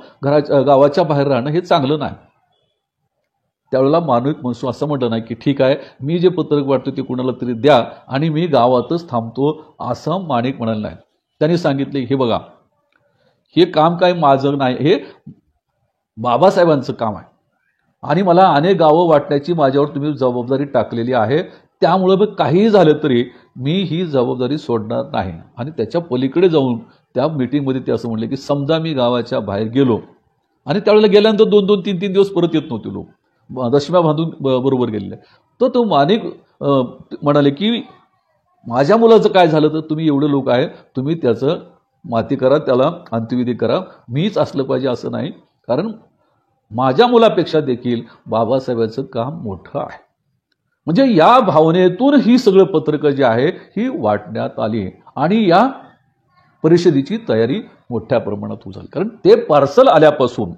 Speaker 1: गावाच्या बाहेर राहणं हे चांगलं नाही. त्यावेळेला माणिक मसू असं म्हटलं नाही की ठीक आहे मी जे पत्रक वाटतो ते कुणाला तरी द्या आणि मी गावातच थांबतो असं माणिक म्हणाल नाही. त्यांनी सांगितले हे बघा हे काम काय माझं नाही, हे बाबासाहेबांचं काम आहे आणि मला अनेक गावं वाटण्याची माझ्यावर तुम्ही जबाबदारी टाकलेली आहे. त्यामुळे मग काहीही झालं तरी मी ही जबाबदारी सोडणार नाही. आणि त्याच्या पलीकडे जाऊन त्या मीटिंगमध्ये ते असं म्हणले की समजा मी गावाच्या बाहेर गेलो आणि त्यावेळेला गेल्यानंतर 2-2, 3-3 दिवस परत येत नव्हते लोक, दशम्या बांधून बरोबर गेलेले. तर तो माणिक म्हणाले की माझ्या मुलाचं काय झालं तर तुम्ही एवढे लोक आहे, तुम्ही त्याचं माती करा, त्याला अंत्यविधी करा, मीच असलं पाहिजे असं नाही, कारण माझ्या मुलापेक्षा देखील बाबासाहेबांचं काम मोठं आहे. म्हणजे या भावनेतून ही सगळं पत्रकं जी आहे ही वाटण्यात आली आणि या परिषदेची तयारी मोठ्या प्रमाणात होत झाली. कारण ते पार्सल आल्यापासून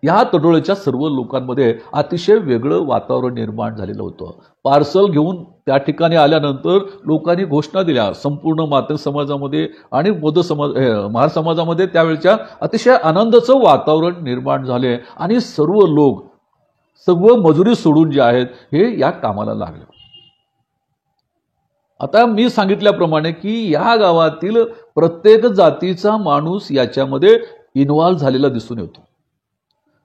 Speaker 1: या तडोळ्याच्या सर्व लोकांमध्ये अतिशय वेगळं वातावरण निर्माण झालेलं होतं. पार्सल घेऊन त्या ठिकाणी आल्यानंतर लोकांनी घोषणा दिल्या. संपूर्ण मातंग समाजामध्ये आणि बौद्ध समाज महार समाजामध्ये त्यावेळच्या अतिशय आनंदाचं वातावरण निर्माण झाले आणि सर्व लोक सर्व मजुरी सोडून जे आहेत हे या कामाला लागले. आता मी सांगितल्याप्रमाणे की या गावातील प्रत्येक जातीचा माणूस याच्यामध्ये इन्व्हॉल्व्ह झालेला दिसून येतो.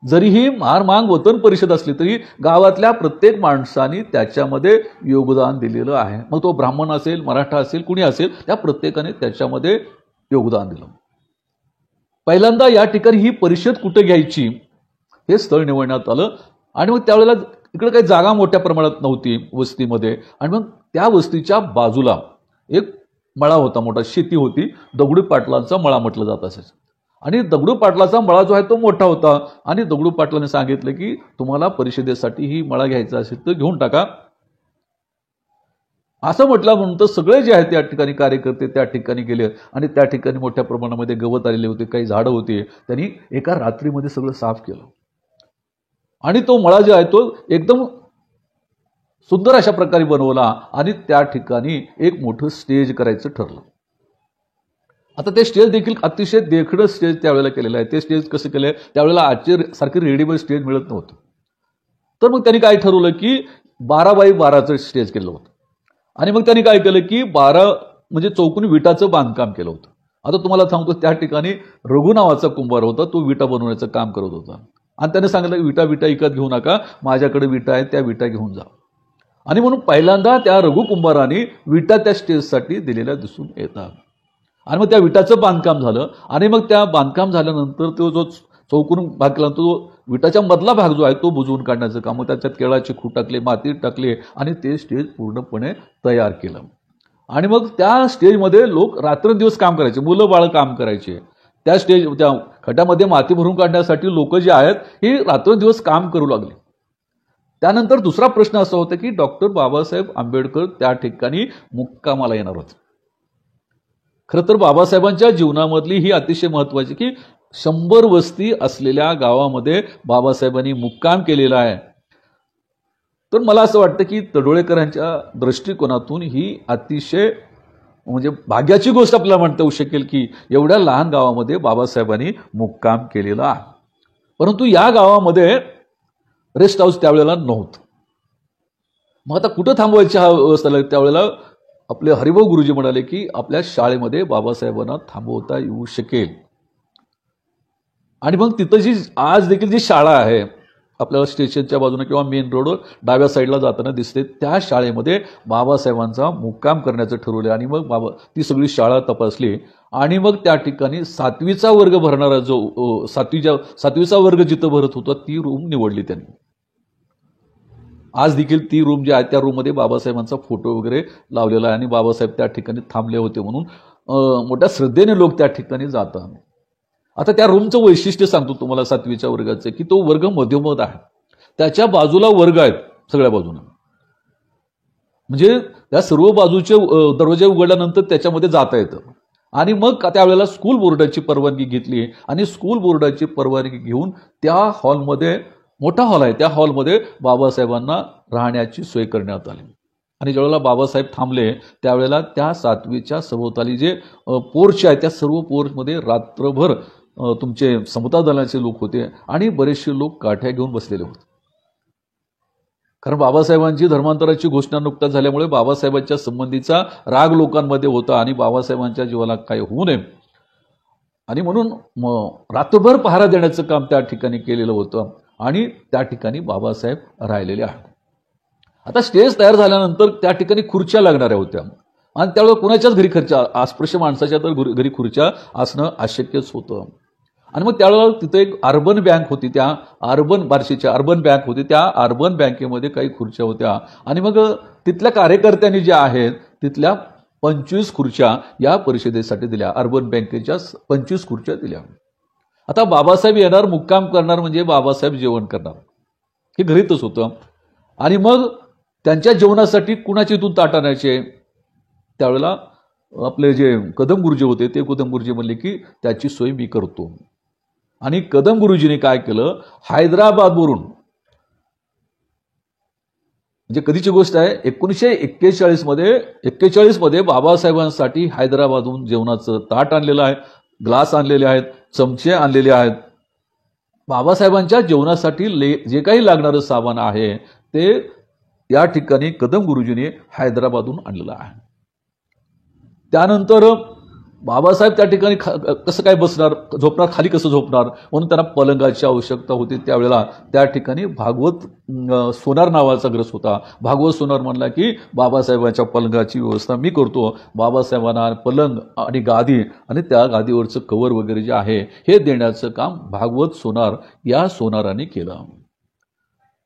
Speaker 1: जरीही महामांग वतन परिषद असली तरी गावातल्या प्रत्येक माणसाने त्याच्यामध्ये योगदान दिलेलं आहे. मग तो ब्राह्मण असेल, मराठा असेल, कुणी असेल, त्या प्रत्येकाने त्याच्यामध्ये योगदान दिलं. पहिल्यांदा या ठिकाणी ही परिषद कुठे घ्यायची हे स्थळ निवडण्यात आलं. आणि मग त्यावेळेला इकडे काही जागा मोठ्या प्रमाणात नव्हती वस्तीमध्ये. आणि मग त्या वस्तीच्या बाजूला एक मळा होता, मोठा शेती होती. दगडू पाटलांचा मळा म्हटलं जात असायचं. आणि दगडू पाटलाचा मळा जो आहे तो मोठा होता. आणि दगडू पाटलाने सांगितलं की तुम्हाला परिषदेसाठी ही मळा घ्यायचा असेल तर घेऊन टाका. असं म्हटल्यानंतर सगळे जे आहेत त्या ठिकाणी कार्यकर्ते त्या ठिकाणी गेले. आणि त्या ठिकाणी मोठ्या प्रमाणामध्ये गवत आलेले होते, काही झाडं होती. त्यांनी एका रात्रीमध्ये सगळं साफ केलं. आणि तो मळा जो आहे तो एकदम सुंदर अशा प्रकारे बनवला. आणि त्या ठिकाणी एक मोठं स्टेज करायचं ठरलं. आता ते स्टेज देखील अतिशय देखणं स्टेज त्यावेळेला केलेलं आहे. ते स्टेज कसं केलंय, त्यावेळेला आजचे सारखे रेडीमेड स्टेज मिळत नव्हतं. तर मग त्यांनी काय ठरवलं की 12x12चं स्टेज केलं होतं. आणि मग त्यांनी काय केलं की 12 म्हणजे चौकोनी विटाचं बांधकाम केलं होतं. आता तुम्हाला सांगतो, त्या ठिकाणी रघु नावाचा कुंभार होता, तो विटा बनवण्याचं काम करत होता. आणि त्याने सांगितलं विटा विकत घेऊ नका, माझ्याकडे विटा आहेत, त्या विटा घेऊन जा. आणि म्हणून पहिल्यांदा त्या रघु कुंभाराने विटा त्या स्टेजसाठी दिलेल्या दिसून येतात. आणि मग त्या विटाचं बांधकाम झालं. आणि मग त्या बांधकाम झाल्यानंतर तो जो चौकोन भाग केला तो विटाच्या मधला भाग जो आहे तो बुजवून काढण्याचं काम, मग त्याच्यात केळाचे खूट टाकले, माती टाकले आणि ते स्टेज पूर्णपणे तयार केलं. आणि मग त्या स्टेजमध्ये लोक रात्रंदिवस काम करायचे, मुलं बाळ काम करायचे. त्या त्या खड्ड्यामध्ये माती भरून काढण्यासाठी लोक जे आहेत ही रात्रंदिवस काम करू लागले. त्यानंतर दुसरा प्रश्न असा होता की डॉक्टर बाबासाहेब आंबेडकर त्या ठिकाणी मुक्कामाला येणार होते. खरं तर बाबासाहेबांच्या जीवनामधली ही अतिशय महत्वाची की 100 वस्ती असलेल्या गावामध्ये बाबासाहेबांनी मुक्काम केलेला आहे. तर मला असं वाटतं की तडोळेकरांच्या दृष्टिकोनातून ही अतिशय म्हणजे भाग्याची गोष्ट आपल्याला म्हणता येऊ शकेल की एवढ्या लहान गावामध्ये बाबासाहेबांनी मुक्काम केलेला आहे. परंतु या गावामध्ये रेस्ट हाऊस त्यावेळेला नव्हतं. मग आता कुठं थांबवायची हा व्यवस्था, त्यावेळेला आपले हरिभाऊ गुरुजी म्हणाले की आपल्या शाळेमध्ये बाबासाहेबांना थांबवता येऊ शकेल. आणि मग तिथं जी आज देखील जी शाळा आहे आपल्याला स्टेशनच्या बाजूने किंवा मेन रोडवर डाव्या साईडला जाताना दिसते, त्या शाळेमध्ये बाबासाहेबांचा मुक्काम करण्याचं ठरवलं. आणि मग ती सगळी शाळा तपासली. आणि मग त्या ठिकाणी 7वीचा वर्ग भरणारा जो 7वीचा वर्ग जिथं भरत होता ती रूम निवडली त्यांनी. आज देखील ती रूम जी आहे त्या रूममध्ये बाबासाहेबांचा फोटो वगैरे लावलेला आहे. आणि बाबासाहेब त्या ठिकाणी थांबले होते म्हणून मोठ्या श्रद्धेने लोक त्या ठिकाणी जातात. आता त्या रूमचं वैशिष्ट्य सांगतो तुम्हाला 7वीच्या वर्गाचं की तो वर्ग मध्यमध आहे. त्याच्या बाजूला वर्ग आहेत सगळ्या बाजूला, म्हणजे त्या सर्व बाजूचे दरवाजे उघडल्यानंतर त्याच्यामध्ये जाता येतं. आणि मग त्यावेळेला स्कूल बोर्डाची परवानगी घेतली. आणि स्कूल बोर्डाची परवानगी घेऊन त्या हॉलमध्ये, मोठा हॉल आहे, त्या हॉलमध्ये बाबासाहेबांना राहण्याची सोय करण्यात आली. आणि ज्यावेळेला बाबासाहेब थांबले त्यावेळेला त्या 7वीच्या सभोवताली जे पोर्च आहे त्या सर्व पोर्चमध्ये रात्रभर तुमचे समता दलाचे लोक होते आणि बरेचसे लोक काठ्या घेऊन बसलेले होते. कारण बाबासाहेबांची धर्मांतराची घोषणा नुकताच झाल्यामुळे बाबासाहेबांच्या संबंधीचा राग लोकांमध्ये होता आणि बाबासाहेबांच्या जीवाला काही होऊ नये आणि म्हणून रात्रभर पहारा देण्याचं काम त्या ठिकाणी केलेलं होतं. आणि त्या ठिकाणी बाबासाहेब राहिलेले आहेत. आता स्टेज तयार झाल्यानंतर त्या ठिकाणी खुर्च्या लागणाऱ्या होत्या. आणि त्यावेळेला कुणाच्याच घरी अस्पृश्य माणसाच्या तर घरी खुर्च्या असणं अशक्यच होतं. आणि मग त्यावेळेला तिथे एक अर्बन बँक होती, त्या बार्शीच्या अर्बन बँक होती, त्या अर्बन बँकेमध्ये काही खुर्च्या होत्या. आणि मग तिथल्या कार्यकर्त्यांनी ज्या आहेत तिथल्या 25 खुर्च्या या परिषदेसाठी दिल्या. अर्बन बँकेच्या 25 खुर्च्या दिल्या. आता बाबासाहेब येणार, मुक्काम करणार म्हणजे बाबासाहेब जेवण करणार, हे घरीतच होतं. आणि मग त्यांच्या जेवणासाठी कुणाची इथून ताट आणायचे, त्यावेळेला आपले जे कदम गुरुजी होते ते कदम गुरुजी म्हणले की त्याची सोय मी करतो. आणि कदम गुरुजीने काय केलं, हैदराबादवरून, म्हणजे कधीची गोष्ट आहे 1941 मध्ये बाबासाहेबांसाठी हैदराबादहून जेवणाचं ताट आणलेलं आहे, ग्लास आणलेले आहेत, चमचे आणलेले आहेत. बाबासाहेबांच्या जेवणासाठी जे काही लागणारं सामान आहे ते या ठिकाणी कदम गुरुजीने हैदराबादहून आणलेलं आहे. त्यानंतर बाबासाहेब त्या ठिकाणी कसं काय बसणार, झोपणार, खाली कसं झोपणार, म्हणून त्यांना पलंगाची आवश्यकता होती. त्यावेळेला त्या ठिकाणी भागवत सोनार नावाचा ग्रस होता. भागवत सोनार म्हणला की बाबासाहेबांच्या पलंगाची व्यवस्था मी करतो. बाबासाहेबांना पलंग आणि गादी आणि त्या गादीवरचं कवर वगैरे जे आहे हे देण्याचं काम भागवत सोनार या सोनाराने केलं.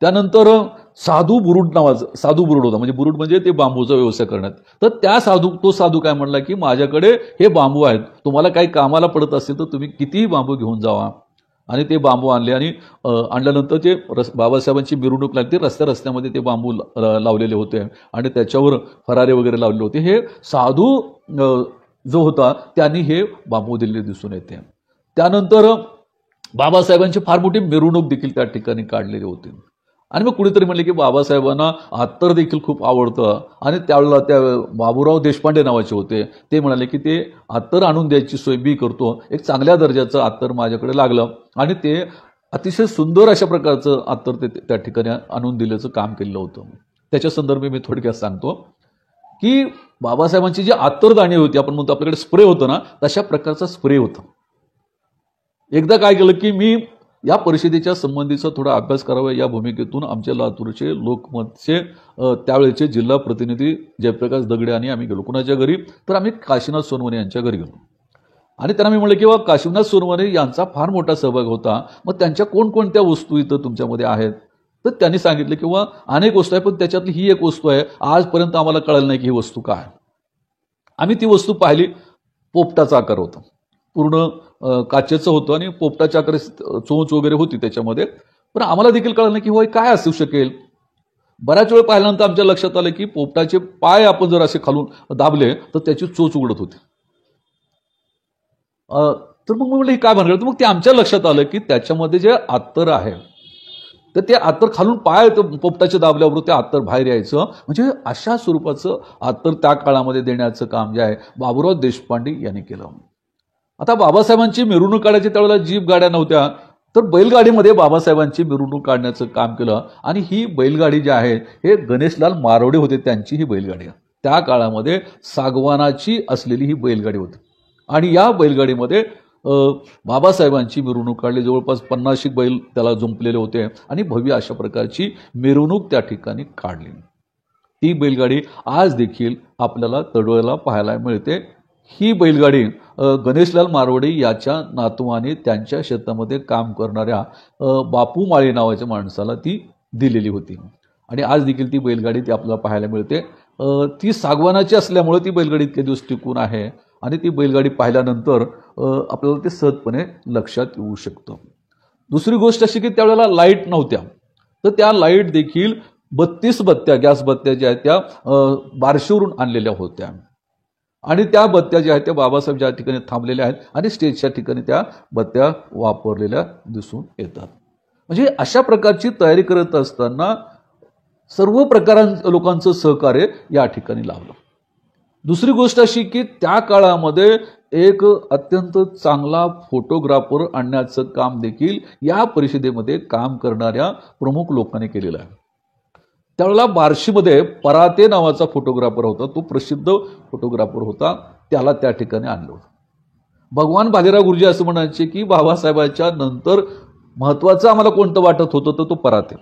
Speaker 1: त्यानंतर साधू बुरुड नावाचं, साधू बुरुड होता, म्हणजे बुरुड म्हणजे ते बांबूचा व्यवसाय करण्यात. तर तो साधू काय म्हणला की माझ्याकडे हे बांबू आहेत, तुम्हाला काही कामाला पडत असेल तर तुम्ही कितीही बांबू घेऊन जावा. आणि ते बांबू आणले आणि आणल्यानंतर ते बाबासाहेबांची मिरवणूक लागली. रस्त्यामध्ये ते बांबू लावलेले होते आणि त्याच्यावर फरारे वगैरे लावलेले होते. हे साधू जो होता त्यांनी हे बांबू दिलेले दिसून येते. त्यानंतर बाबासाहेबांची फार मोठी मिरवणूक देखील त्या ठिकाणी काढलेली होती. आणि मग कुणीतरी म्हणले की बाबासाहेबांना अत्तर देखील खूप आवडतं. आणि त्यावेळेला त्या बाबूराव देशपांडे नावाचे होते, ते म्हणाले की ते अत्तर आणून द्यायची सोय मी करतो. एक चांगल्या दर्जाचं अत्तर माझ्याकडे लागलं आणि ते अतिशय सुंदर अशा प्रकारचं अत्तर ते त्या ठिकाणी आणून दिल्याचं काम केलेलं होतं. त्याच्या संदर्भात मी थोडक्यात सांगतो की बाबासाहेबांची जी अत्तरदाणी होती, आपण म्हणतो आपल्याकडे स्प्रे होतं ना, तशा प्रकारचा स्प्रे होता. एकदा काय केलं की मी या परिषदेच्या संबंधीचा थोडा अभ्यास करावा या भूमिकेतून आमच्या लातूरचे लोकमतचे त्यावेळेचे जिल्हा प्रतिनिधी जयप्रकाश दगडे आणि आम्ही गेलो. कुणाच्या घरी, तर आम्ही काशीनाथ सोनवणे यांच्या घरी गेलो. आणि त्यांना मी म्हणलं की बाबा काशीनाथ सोनवणे यांचा फार मोठा सहभाग होता, मग त्यांच्या कोणकोणत्या वस्तू इथं तुमच्यामध्ये आहेत. तर त्यांनी सांगितलं की बाबा अनेक वस्तू आहे, पण त्याच्यातली ही एक वस्तू आहे, आजपर्यंत आम्हाला कळलं नाही की ही वस्तू काय. आम्ही ती वस्तू पाहिली, पोपटाचा आकार होता, पूर्ण काचेचं होतं आणि पोपटाच्या आकारे चोच वगैरे होती त्याच्यामध्ये. पण आम्हाला देखील कळलं नाही की होय काय असू शकेल. बऱ्याच वेळ पाहिल्यानंतर आमच्या लक्षात आलं की पोपटाचे पाय आपण जर असे खालून दाबले तर त्याची चोच उघडत होती. तर मग म्हटलं ही काय भानगड. मग ते आमच्या लक्षात आलं की त्याच्यामध्ये जे अत्तर आहे तर ते अत्तर खालून पाय पोपटाचे दाबल्यावर ते अत्तर बाहेर यायचं. म्हणजे अशा स्वरूपाचं अत्तर त्या काळामध्ये देण्याचं काम जे आहे बाबूराव देशपांडे यांनी केलं. आता बाबासाहेबांची मिरवणूक काढायची त्यावेळेला जीप गाड्या नव्हत्या, तर बैलगाडीमध्ये बाबासाहेबांची मिरवणूक काढण्याचं काम केलं. आणि ही बैलगाडी जी आहे हे गणेशलाल मारोडे होते, त्यांची ही बैलगाडी त्या काळामध्ये सागवानाची असलेली ही बैलगाडी होती. आणि या बैलगाडीमध्ये बाबासाहेबांची मिरवणूक काढली. जवळपास 50 बैल त्याला जुंपलेले होते आणि भव्य अशा प्रकारची मिरवणूक त्या ठिकाणी काढली. ती बैलगाडी आज देखील आपल्याला तडोळ्याला पाहायला मिळते. ही बैलगाडी गणेशलाल मारवडे याच्या नातवाने त्यांच्या शेतामध्ये काम करणाऱ्या बापू माळे नावाच्या माणसाला ती दिलेली होती. आणि आज देखील ती बैलगाडी ती आपल्याला पाहायला मिळते. ती सागवानाची असल्यामुळे ती बैलगाडी इतके दिवस टिकून आहे. आणि ती बैलगाडी पाहिल्यानंतर आपल्याला ते सहजपणे लक्षात येऊ शकतं. दुसरी गोष्ट अशी की त्यावेळेला लाईट नव्हत्या, तर त्या लाईट देखील 32 बत्त्या, गॅस बत्त्या ज्या आहेत त्या बार्शीवरून आणलेल्या होत्या. आणि त्या बत्त्या ज्या आहेत त्या बाबासाहेब ज्या ठिकाणी थांबलेल्या आहेत आणि स्टेजच्या ठिकाणी त्या बत्त्या वापरलेल्या दिसून येतात. म्हणजे अशा प्रकारची तयारी करत असताना सर्व लोकांचं सहकार्य या ठिकाणी लावलं. दुसरी गोष्ट अशी की त्या काळामध्ये एक अत्यंत चांगला फोटोग्राफर आणण्याचं काम देखील या परिषदेमध्ये काम करणाऱ्या प्रमुख लोकांनी केलेलं आहे. त्यावेळेला बार्शीमध्ये पराते नावाचा फोटोग्राफर होता, तो प्रसिद्ध फोटोग्राफर होता, त्याला त्या ठिकाणी आणलं होतं. भगवान भालेराव गुरुजी असं म्हणायचे की बाबासाहेबांच्या नंतर महत्वाचं आम्हाला कोणतं वाटत होतं तर तो पराते.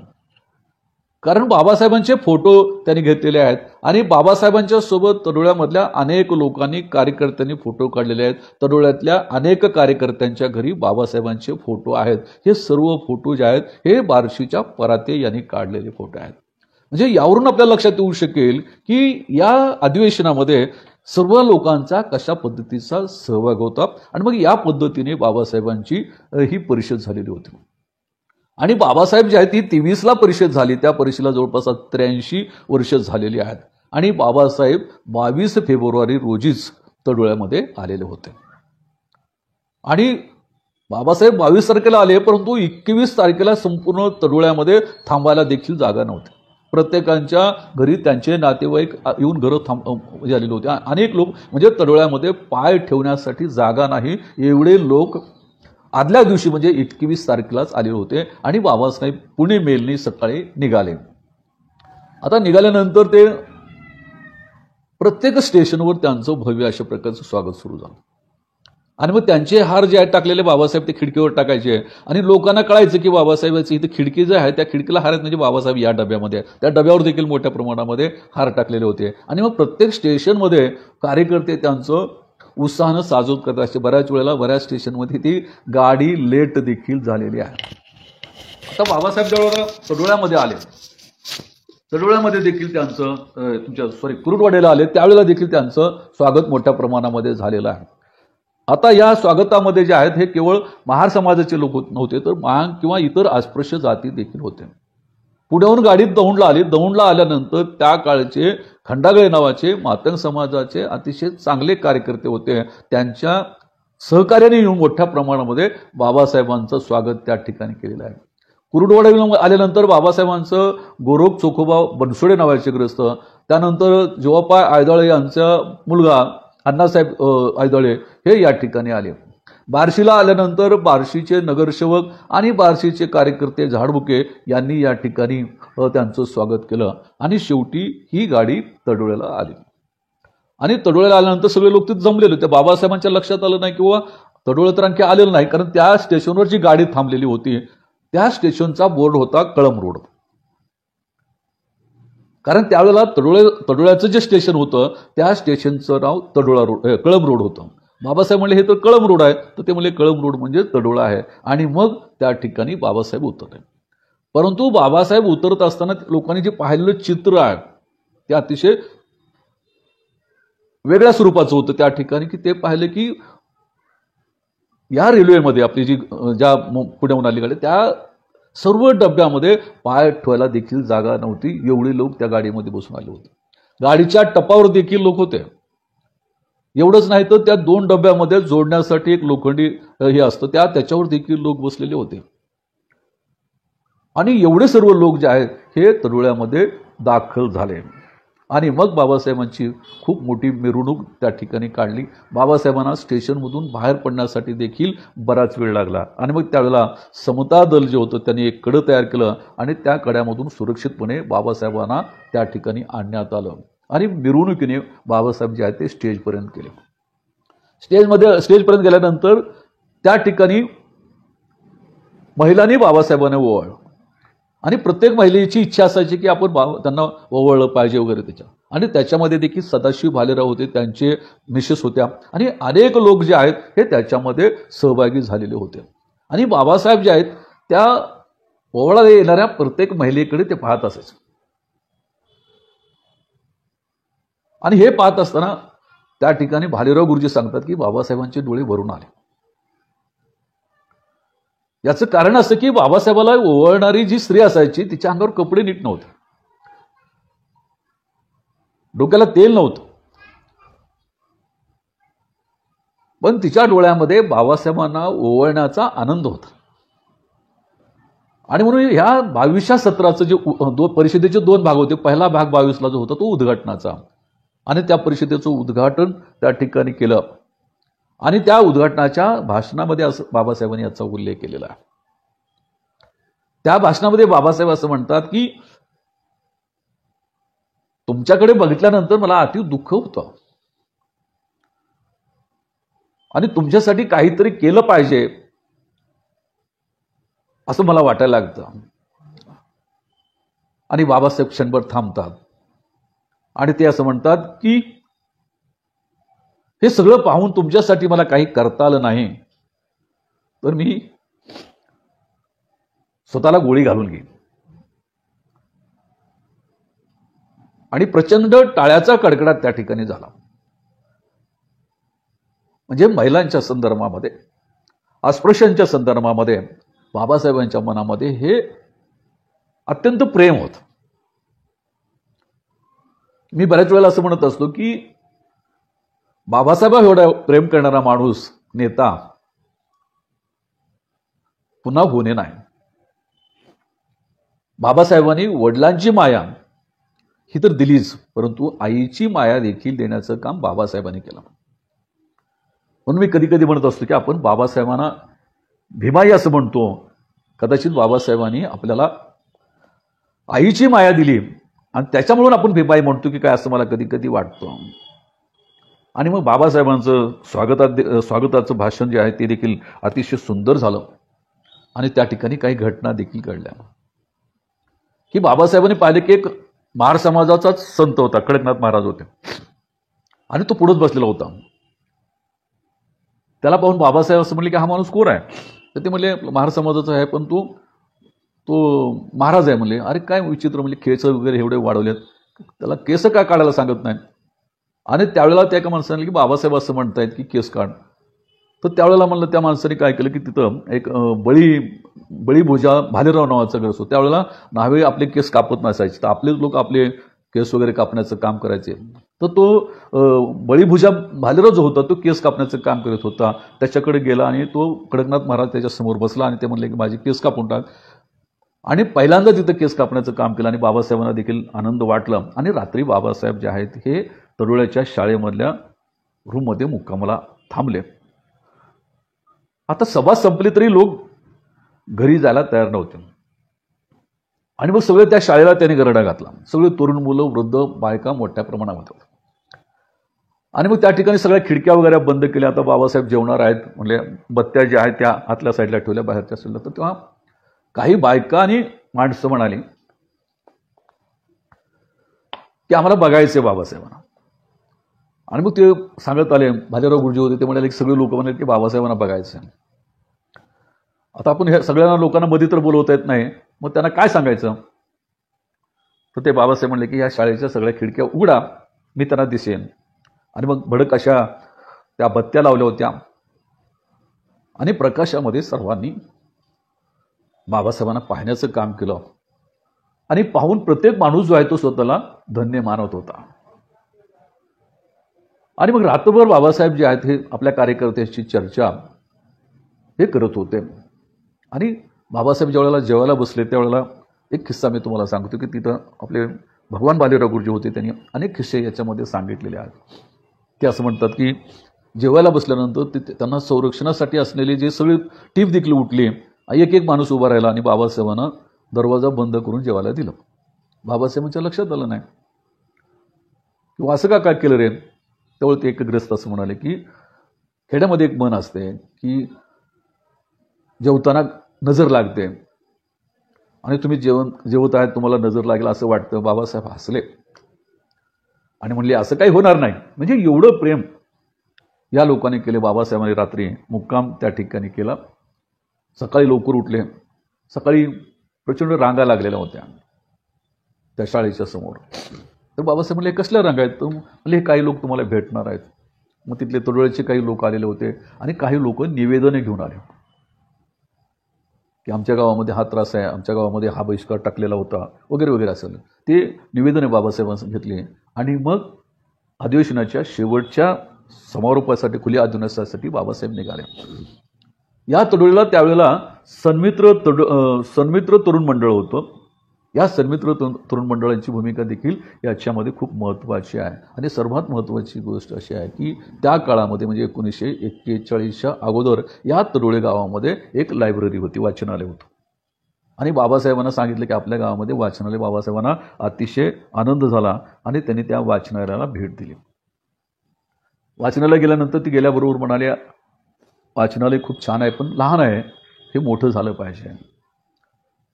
Speaker 1: कारण बाबासाहेबांचे फोटो त्यांनी घेतलेले आहेत आणि बाबासाहेबांच्या सोबत तडोळ्यामधल्या अनेक लोकांनी, कार्यकर्त्यांनी फोटो काढलेले आहेत. तडोळ्यातल्या अनेक कार्यकर्त्यांच्या घरी बाबासाहेबांचे फोटो आहेत. हे सर्व फोटो जे आहेत हे बार्शीच्या पराते यांनी काढलेले फोटो आहेत. म्हणजे यावरून आपल्याला लक्षात येऊ शकेल की या अधिवेशनामध्ये सर्व लोकांचा कशा पद्धतीचा सहभाग होता. आणि मग या पद्धतीने बाबासाहेबांची ही परिषद झालेली होती. आणि बाबासाहेब जे आहे ती 23ला परिषद झाली, त्या परिषदेला जवळपास 83 वर्ष झालेली आहेत. आणि बाबासाहेब 22 फेब्रुवारी रोजीच तडोळ्यामध्ये आलेले होते. आणि बाबासाहेब 22 तारखेला आले, परंतु 21 तारखेला संपूर्ण तडोळ्यामध्ये थांबायला देखील जागा नव्हती. प्रत्येकांच्या घरी त्यांचे नातेवाईक येऊन घरं झालेले होते. अनेक लोक म्हणजे तडोळ्यामध्ये पाय ठेवण्यासाठी जागा नाही एवढे लोक आदल्या दिवशी म्हणजे 21 तारखेलाच आलेले होते. आणि बाबासाहेब पुणे मेलनी सकाळी निघाले. आता निघाल्यानंतर ते प्रत्येक स्टेशनवर त्यांचं भव्य अशा प्रकारचं स्वागत सुरू झालं. आणि मग त्यांचे हार जे आहेत टाकलेले बाबासाहेब ते खिडकीवर टाकायचे आणि लोकांना कळायचं की बाबासाहेबांची इथे खिडकी जे आहे त्या खिडकीला हार आहेत म्हणजे बाबासाहेब या डब्यामध्ये आहेत. त्या डब्यावर देखील मोठ्या प्रमाणामध्ये हार टाकलेले होते. आणि मग प्रत्येक स्टेशनमध्ये कार्यकर्ते त्यांचं उत्साहानं साजूक करत असते. बऱ्याच वेळेला बऱ्याच स्टेशनमध्ये ती गाडी लेट देखील झालेली आहे. आता बाबासाहेब ज्यावेळेला तडोळ्यामध्ये आले, तडोळ्यामध्ये देखील त्यांचं कुरुडवाड्याला आले त्यावेळेला देखील त्यांचं स्वागत मोठ्या प्रमाणामध्ये झालेलं आहे. आता या स्वागतामध्ये जे आहेत हे केवळ महार समाजाचे लोक नव्हते, तर मांग किंवा इतर अस्पृश्य जाती देखील होते. पुण्याहून गाडीत दौंडला आली. दौंडला आल्यानंतर त्या काळचे खंडागळे नावाचे मातंग समाजाचे अतिशय चांगले कार्यकर्ते होते. त्यांच्या सहकार्याने येऊन मोठ्या प्रमाणामध्ये बाबासाहेबांचं स्वागत त्या ठिकाणी केलेलं आहे. कुरुडवाड्याला आल्यानंतर बाबासाहेबांचं गोरोख चोखोबा बनसोडे नावाचे ग्रस्त, त्यानंतर जीवापाय आयदळे यांचा मुलगा अण्णासाहेब आयदळे हे या ठिकाणी आले. बार्शीला आल्यानंतर बार्शीचे नगरसेवक आणि बार्शीचे कार्यकर्ते झाडबुके यांनी या ठिकाणी त्यांचं स्वागत केलं. आणि शेवटी ही गाडी तडोळ्याला आली. आणि तडोळ्याला आल्यानंतर सगळे लोक तिथे जमलेले होते. बाबासाहेबांच्या लक्षात आलं नाही किंवा तडोळ्यात तर आणखी आलेलं नाही, कारण त्या स्टेशनवर जी गाडी थांबलेली होती त्या स्टेशनचा बोर्ड होता कळम रोड. कारण त्यावेळेला तडोळ्याचं जे स्टेशन होतं त्या स्टेशनचं नाव कळम रोड होतं. बाबासाहेब म्हणले हे तर कळम रोड आहे, तर ते म्हणले कळम रोड म्हणजे तडोळा आहे. आणि मग त्या ठिकाणी बाबासाहेब उतरले. परंतु बाबासाहेब उतरत असताना लोकांनी जे पाहिलेलं चित्र आहे ते अतिशय वेगळ्या स्वरूपाचं होतं. त्या ठिकाणी की ते पाहिलं की या रेल्वेमध्ये आपली ज्या पुण्याहून अलीकडे त्या सर्व डब्यामध्ये पाय ठेवायला देखील जागा नव्हती. एवढे लोक त्या गाडीमध्ये बसून आले होते. गाडीच्या टपावर देखील लोक होते. एवढंच नाही तर त्या 2 डब्यामध्ये जोडण्यासाठी एक लोखंडी हे असतं त्याच्यावर देखील लोक बसलेले होते. आणि एवढे सर्व लोक जे आहेत हे तडोळ्यामध्ये दाखल झाले. आणि मग बाबासाहेबांची खूप मोठी मिरवणूक त्या ठिकाणी काढली. बाबासाहेबांना स्टेशनमधून बाहेर पडण्यासाठी देखील बराच वेळ लागला. आणि मग त्यावेळेला समता दल जे होतं त्यांनी एक कडं तयार केलं आणि त्या कड्यामधून सुरक्षितपणे बाबासाहेबांना त्या ठिकाणी आणण्यात आलं. आणि मिरवणुकीने बाबासाहेब जे आहेत ते स्टेजपर्यंत गेले. स्टेजपर्यंत गेल्यानंतर त्या ठिकाणी महिलांनी बाबासाहेबांना ओवाळलं. आणि प्रत्येक महिलेची इच्छा असायची की आपण त्यांना ओवाळलं पाहिजे वगैरे त्याच्या. आणि त्याच्यामध्ये देखील सदाशिव भालेराव होते, त्यांचे मिसेस होत्या आणि अनेक लोक जे आहेत हे त्याच्यामध्ये सहभागी झालेले होते. आणि बाबासाहेब जे आहेत त्या ओवाळाला येणाऱ्या प्रत्येक महिलेकडे ते पाहत असायचे. आणि हे पाहत असताना त्या ठिकाणी भालेराव गुरुजी सांगतात की बाबासाहेबांचे डोळे भरून आले. याचं कारण असं की बाबासाहेबाला ओवाळणारी जी स्त्री असायची तिच्या अंगावर कपडे नीट नव्हते, डोक्याला तेल नव्हतं, पण तिच्या डोळ्यामध्ये बाबासाहेबांना ओवाळण्याचा आनंद होता. आणि म्हणून ह्या 22व्या सत्राचं जे परिषदेचे 2 भाग होते. पहिला भाग 22ला जो होता तो उद्घाटनाचा, आणि त्या परिषदेचं उद्घाटन त्या ठिकाणी केलं. आणि त्या उद्घाटनाच्या भाषणामध्ये असं बाबासाहेबांनी याचा उल्लेख केलेला आहे. त्या भाषणामध्ये बाबासाहेब असं म्हणतात की तुमच्याकडे बघितल्यानंतर मला अति दुःख होतं आणि तुमच्यासाठी काहीतरी केलं पाहिजे असं मला वाटायला लागतं. आणि बाबासाहेब क्षणभर थांबतात आणि ते असं म्हणतात की हे सगळं पाहून तुमच्यासाठी मला काही करता आलं नाही तर मी स्वतःला गोळी घालून घेईन. आणि प्रचंड टाळ्याचा कडकडाट त्या ठिकाणी झाला. म्हणजे महिलांच्या संदर्भामध्ये, अस्पृश्यांच्या संदर्भामध्ये बाबासाहेबांच्या मनामध्ये हे अत्यंत प्रेम होतं. मी बऱ्याच वेळेला असं म्हणत असतो की बाबासाहेब एवढा प्रेम करणारा माणूस, नेता पुन्हा होणे नाही. बाबासाहेबांनी वडिलांची माया ही तर दिलीच, परंतु आईची माया देखील देण्याचं काम बाबासाहेबांनी केलं. म्हणून मी कधी कधी म्हणत असतो की आपण बाबासाहेबांना भीमाई असं म्हणतो. कदाचित बाबासाहेबांनी आपल्याला आईची माया दिली आणि त्याच्यामुळे आपण भीमाई म्हणतो की काय, असं मला कधी कधी वाटतं. आणि मग बाबासाहेबांचं स्वागताचं भाषण जे आहे ते देखील अतिशय सुंदर झालं. आणि त्या ठिकाणी काही घटना देखील घडल्या की बाबासाहेबांनी पाहिले की एक महार समाजाचाच संत होता, खडकनाथ महाराज होते, आणि तो पुढेच बसलेला होता. त्याला पाहून बाबासाहेब असं म्हणले की हा माणूस कोण आहे? तर ते म्हणले महार समाजाचा आहे, पण तो महाराज आहे. म्हणले अरे काय विचित्र, म्हणजे केस वगैरे एवढे वाढवलेत, त्याला केस का काढायला सांगत नाही? आणि त्यावेळेला त्या एका माणसाने की बाबासाहेब असं म्हणतायत की केस काढ. तर त्यावेळेला म्हणलं त्या माणसाने काय केलं की तिथं एक बळीभुजा भालेराव नावाचा गट असतो. त्यावेळेला न्हावे आपले केस कापत नसायचे, तर आपले लोक आपले केस वगैरे कापण्याचं काम करायचे. तर तो बळीभुजा भालेराव जो होता तो केस कापण्याचं काम करत होता. त्याच्याकडे गेला आणि तो खडकनाथ महाराज त्याच्यासमोर बसला आणि ते म्हणले की माझी केस कापून टाक. आणि पहिल्यांदा तिथं केस कापण्याचं काम केलं आणि बाबासाहेबांना देखील आनंद वाटला. आणि रात्री बाबासाहेब जे आहेत हे तडोळ्याच्या शाळेमधल्या रूममध्ये मुक्कामाला थांबले. आता सभा संपली तरी लोक घरी जायला तयार नव्हते. आणि मग सगळे त्या शाळेला त्यांनी गरडा घातला. सगळे तरुण मुलं, वृद्ध, बायका मोठ्या प्रमाणात होत्या. आणि मग त्या ठिकाणी सगळ्या खिडक्या वगैरे बंद केल्या. आता बाबासाहेब जेवणार आहेत, म्हणजे बत्त्या ज्या आहेत त्या आतल्या साईडला ठेवल्या, बाहेरच्या साईडला. तर तेव्हा काही बायका आणि माणसं म्हणाली की आम्हाला बघायचे बाबासाहेबांना. आणि मग ते सांगत आले, भालेराव गुरुजी होते, ते म्हणाले की सगळे लोक म्हणाले की बाबासाहेबांना बघायचं. आता आपण ह्या सगळ्या लोकांना मध्ये तर बोलवता येत नाही, मग त्यांना काय सांगायचं? तर ते बाबासाहेब म्हणले की ह्या शाळेच्या सगळ्या खिडक्या उघडा, मी त्यांना दिसेन. आणि मग भडक अशा त्या बत्त्या लावल्या होत्या आणि प्रकाशामध्ये सर्वांनी बाबासाहेबांना पाहण्याचं काम केलं. आणि पाहून प्रत्येक माणूस जो आहे तो स्वतःला धन्य मानत होता. आणि मग रात्रभर बाबासाहेब जे आहेत हे आपल्या कार्यकर्त्यांची चर्चा हे करत होते. आणि बाबासाहेब ज्यावेळेला जेवायला बसले त्यावेळेला एक किस्सा मी तुम्हाला सांगतो की तिथं आपले भगवान भालेराव गुरुजी होते, त्यांनी अनेक किस्से याच्यामध्ये सांगितलेले आहेत. ते असं म्हणतात की जेवायला बसल्यानंतर त्यांना संरक्षणासाठी असलेली जे सगळी टीप देखील उठली. एक एक माणूस उभा राहिला आणि बाबासाहेबांना दरवाजा बंद करून जेवायला दिलं. बाबासाहेबांच्या लक्षात आलं नाही किंवा असं काय केलं रे. त्यावेळी ते एक ग्रस्त असं म्हणाले की खेड्यामध्ये एक मन असते की जेवताना नजर लागते आणि तुम्ही जेवत आहेत, तुम्हाला नजर लागेल असं वाटतं. बाबासाहेब हसले आणि म्हणले असं काही होणार नाही. म्हणजे एवढं प्रेम या लोकांनी केले. बाबासाहेबांनी रात्री मुक्काम त्या ठिकाणी केला. सकाळी लवकर उठले. सकाळी प्रचंड रांगा लागलेल्या होत्या त्या शाळेच्या समोर. तर बाबासाहेब म्हणले कसल्या रांगा आहेत? तर म्हणले काही लोक तुम्हाला भेटणार आहेत. मग तिथले तडोळ्याचे काही लोक आलेले होते आणि काही लोक निवेदने घेऊन आले की आमच्या गावामध्ये हा त्रास आहे, आमच्या गावामध्ये हा बहिष्कार टाकलेला होता वगैरे वगैरे असेल. ते निवेदने बाबासाहेबांनी घेतली आणि मग अधिवेशनाच्या शेवटच्या समारोपासाठी, खुल्या अधिवेशनासाठी बाबासाहेब निघाले. या तडोळीला त्यावेळेला सन्मित्र तरुण मंडळ होतं. या सन्मित्र तरुण मंडळांची भूमिका देखील याच्यामध्ये खूप महत्त्वाची आहे. आणि सर्वात महत्त्वाची गोष्ट अशी आहे की त्या काळामध्ये म्हणजे 1941च्या अगोदर या तडोळे गावामध्ये एक लायब्ररी होती, वाचनालय होतं. आणि बाबासाहेबांना सांगितलं की आपल्या गावामध्ये वाचनालय. बाबासाहेबांना अतिशय आनंद झाला आणि त्यांनी त्या वाचनालयाला भेट दिली. वाचनालय गेल्यानंतर ती गेल्याबरोबर म्हणाले वाचनालय खूप छान आहे, पण लहान आहे, हे मोठं झालं पाहिजे.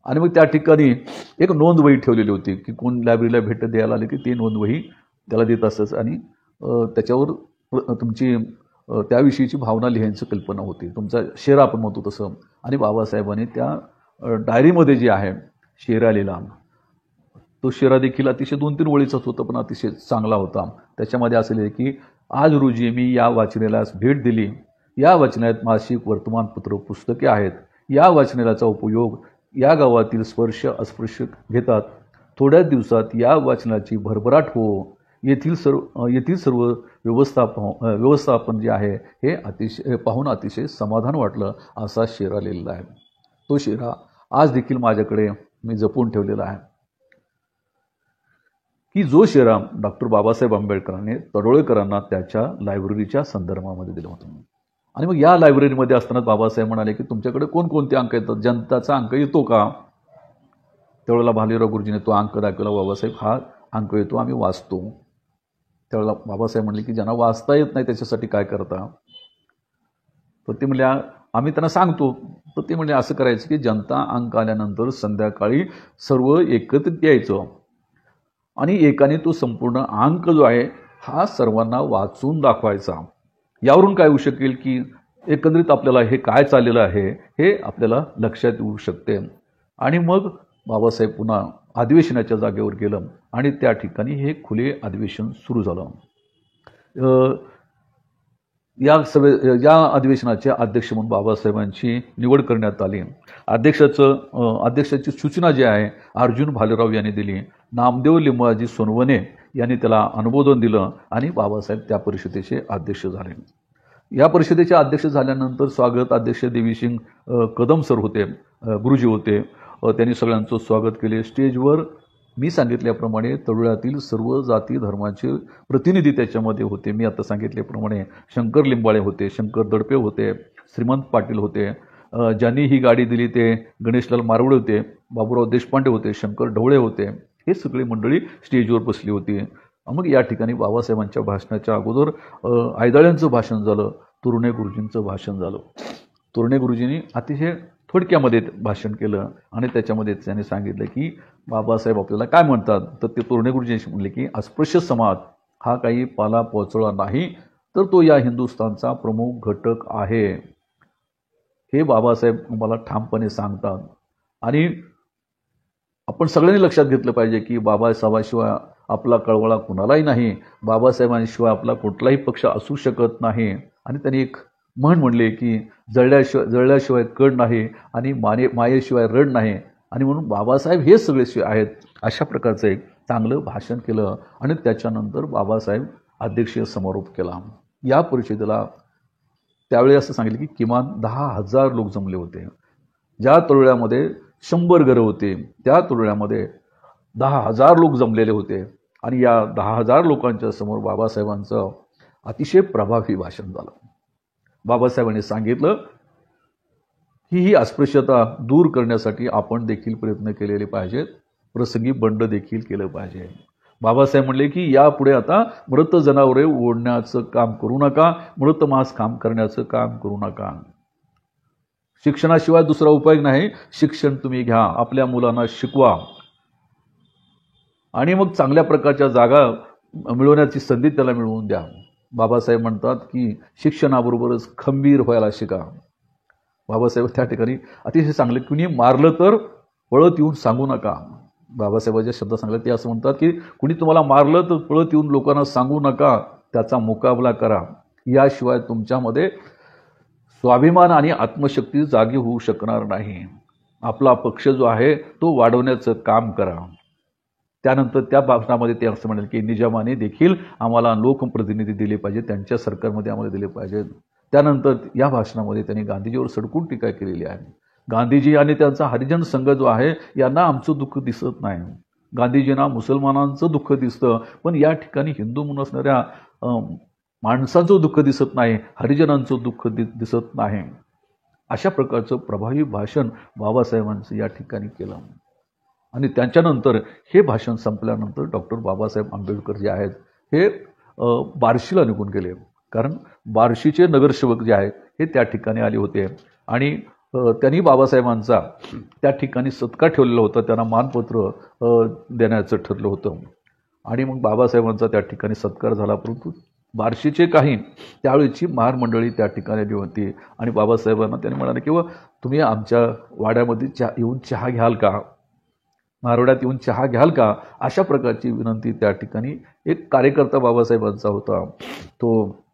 Speaker 1: आणि मग त्या ठिकाणी एक नोंदवही ठेवलेली होती की कोण लायब्ररीला भेट द्यायला आले की ती नोंदवही त्याला देत असत आणि त्याच्यावर तुमची त्याविषयीची भावना लिहायची कल्पना होती, तुमचा शेरा आपण म्हणतो तसं. आणि बाबासाहेबांनी त्या डायरीमध्ये जे आहे शेरा लिहिला. तो शेरा देखील अतिशय 2-3 ओळीचाच होता, पण अतिशय चांगला होता. त्याच्यामध्ये असं लिहिले की आज रोजी मी या वाचनालयास भेट दिली. या वाचनालयात मासिक, वर्तमानपत्र, पुस्तके आहेत. या वाचनालयाचा उपयोग या गावातील स्पर्श अस्पृश्य घेतात. थोड्याच दिवसात या वाचनाची भरभराट हो. येथील सर्व व्यवस्थापन जे आहे हे अतिशय पाहून अतिशय समाधान वाटलं, असा शेरा लिहिलेला आहे. तो शेरा आज देखील माझ्याकडे मी जपून ठेवलेला आहे की जो शेरा डॉक्टर बाबासाहेब आंबेडकरांनी तडोळेकरांना त्याच्या लायब्ररीच्या संदर्भामध्ये दिला होता. आणि मग या लायब्ररीमध्ये असताना बाबासाहेब म्हणाले की तुमच्याकडे कोणकोणते अंक येतात, जनताचा अंक येतो का? त्यावेळेला भालेराव गुरुजीने तो अंक दाखवला. बाबासाहेब हा अंक येतो, आम्ही वाचतो. त्यावेळेला बाबासाहेब म्हणले की ज्यांना वाचता येत नाही त्याच्यासाठी काय करता. तर ते म्हणले आम्ही त्यांना सांगतो. तर ते म्हणले असं करायचं की जनता अंक आल्यानंतर संध्याकाळी सर्व एकत्रित यायचं आणि एकाने तो संपूर्ण अंक जो आहे हा सर्वांना वाचून दाखवायचा. यावरून काय होऊ शकेल की एकंदरीत आपल्याला हे काय चाललेलं आहे हे आपल्याला लक्षात येऊ शकते. आणि मग बाबासाहेब पुन्हा अधिवेशनाच्या जागेवर गेलं आणि त्या ठिकाणी हे खुले अधिवेशन सुरू झालं. या अधिवेशनाचे अध्यक्ष म्हणून बाबासाहेबांची निवड करण्यात आली. अध्यक्षाची सूचना जी आहे अर्जुन भालेराव यांनी दिली. नामदेव लिंबाजी सोनवणे यांनी त्याला अनुमोदन दिलं आणि बाबासाहेब त्या परिषदेचे अध्यक्ष झाले. या परिषदेचे अध्यक्ष झाल्यानंतर स्वागत अध्यक्ष देवीसिंग कदम सर होते, गुरुजी होते. त्यांनी सगळ्यांचं स्वागत केले. स्टेजवर मी सांगितल्याप्रमाणे तळोळ्यातील सर्व जाती धर्माचे प्रतिनिधी त्याच्यामध्ये होते. मी आता सांगितल्याप्रमाणे शंकर लिंबाळे होते, शंकर दडपे होते, श्रीमंत पाटील होते. ज्यांनी ही गाडी दिली ते गणेशलाल मारवडे होते, बाबूराव देशपांडे होते, शंकर ढवळे होते. हे सगळी मंडळी स्टेजवर बसली होती. मग या ठिकाणी बाबासाहेबांच्या भाषणाच्या अगोदर आयदाळ्यांचं भाषण झालं, तुरणे गुरुजींचं भाषण झालं. तुरणे गुरुजींनी अतिशय थोडक्यामध्ये भाषण केलं आणि त्याच्यामध्ये त्यांनी सांगितलं की बाबासाहेब आपल्याला काय म्हणतात. तर ते तुरणे गुरुजी म्हणले की अस्पृश्य समाज हा काही पाला पोचळा नाही, तर तो या हिंदुस्थानचा प्रमुख घटक आहे. हे बाबासाहेब मला ठामपणे सांगतात. आणि आपण सगळ्यांनी लक्षात घेतलं पाहिजे की बाबासाहेबांशिवाय आपला कळवळा कुणालाही नाही, बाबासाहेबांशिवाय आपला कुठलाही पक्ष असू शकत नाही. आणि त्यांनी एक म्हण म्हणले की जळल्याशिवाय कड नाही आणि मायेशिवाय रड नाही. आणि म्हणून बाबासाहेब हे सगळे आहेत. अशा प्रकारचं एक चांगलं भाषण केलं आणि त्याच्यानंतर बाबासाहेब अध्यक्षीय समारोप केला. या परिषदेला त्यावेळी असं सांगितलं की किमान 10,000 लोक जमले होते. ज्या तळोळ्यामध्ये 100 घरं होते त्या तळोळ्यामध्ये 10,000 लोक जमलेले होते. आणि या 10,000 लोकांच्या समोर बाबासाहेबांचं अतिशय प्रभावी भाषण झालं. बाबासाहेबांनी सांगितलं की ही अस्पृश्यता दूर करण्यासाठी आपण देखील प्रयत्न केलेले पाहिजेत, प्रसंगी बंड देखील केलं पाहिजे. बाबासाहेब म्हणले की यापुढे आता मृत जनावरे ओढण्याचं काम करू नका, मृत मांस काम करण्याचं काम करू नका. शिक्षणाशिवाय दुसरा उपाय नाही. शिक्षण तुम्ही घ्या, आपल्या मुलांना शिकवा आणि मग चांगल्या प्रकारच्या जागा मिळवण्याची संधी त्याला मिळवून द्या. बाबासाहेब म्हणतात की शिक्षणाबरोबरच खंबीर व्हायला शिका. बाबासाहेब त्या ठिकाणी अतिशय चांगले, कुणी मारलं तर पळत येऊन सांगू नका. बाबासाहेबांच्या शब्द सांगले ते असं म्हणतात की कुणी तुम्हाला मारलं तर पळत येऊन लोकांना सांगू नका, त्याचा मुकाबला करा. याशिवाय तुमच्यामध्ये स्वाभिमान आणि आत्मशक्ती जागी होऊ शकणार नाही. आपला पक्ष जो आहे तो वाढवण्याचं काम करा. त्यानंतर त्या भाषणामध्ये ते असं म्हणाले की निजामाने देखील आम्हाला लोकप्रतिनिधी दिले पाहिजे, त्यांच्या सरकारमध्ये आम्हाला दिले पाहिजेत. त्यानंतर या भाषणामध्ये त्यांनी गांधीजीवर सडकून टीका केलेली आहे. गांधीजी आणि त्यांचा हरिजन संघ जो आहे यांना आमचं दुःख दिसत नाही. गांधीजींना मुसलमानांचं दुःख दिसतं, पण या ठिकाणी हिंदू म्हणून असणाऱ्या माणसांचं दुःख दिसत नाही, हरिजनांचं दुःख दिसत नाही. अशा प्रकारचं प्रभावी भाषण बाबासाहेबांचं या ठिकाणी केलं. आणि त्यांच्यानंतर हे भाषण संपल्यानंतर डॉक्टर बाबासाहेब आंबेडकर जे आहेत हे बार्शीला निघून गेले. कारण बार्शीचे नगरसेवक जे आहेत हे त्या ठिकाणी आले होते आणि त्यांनी बाबासाहेबांचा त्या ठिकाणी सत्कार ठेवलेला होता, त्यांना मानपत्र देण्याचं ठरलं होतं. आणि मग बाबासाहेबांचा त्या ठिकाणी सत्कार झाला. परंतु बार्शीचे काही त्यावेळीची महार मंडळी त्या ठिकाणी आली होती आणि बाबासाहेबांना त्यांनी म्हणाले की तुम्ही आमच्या वाड्यामध्ये येऊन चहा घ्याल का, मारवाड्यात येऊन चहा घ्याल का, अशा प्रकारची विनंती त्या ठिकाणी एक कार्यकर्ता बाबासाहेबांचा होता, तो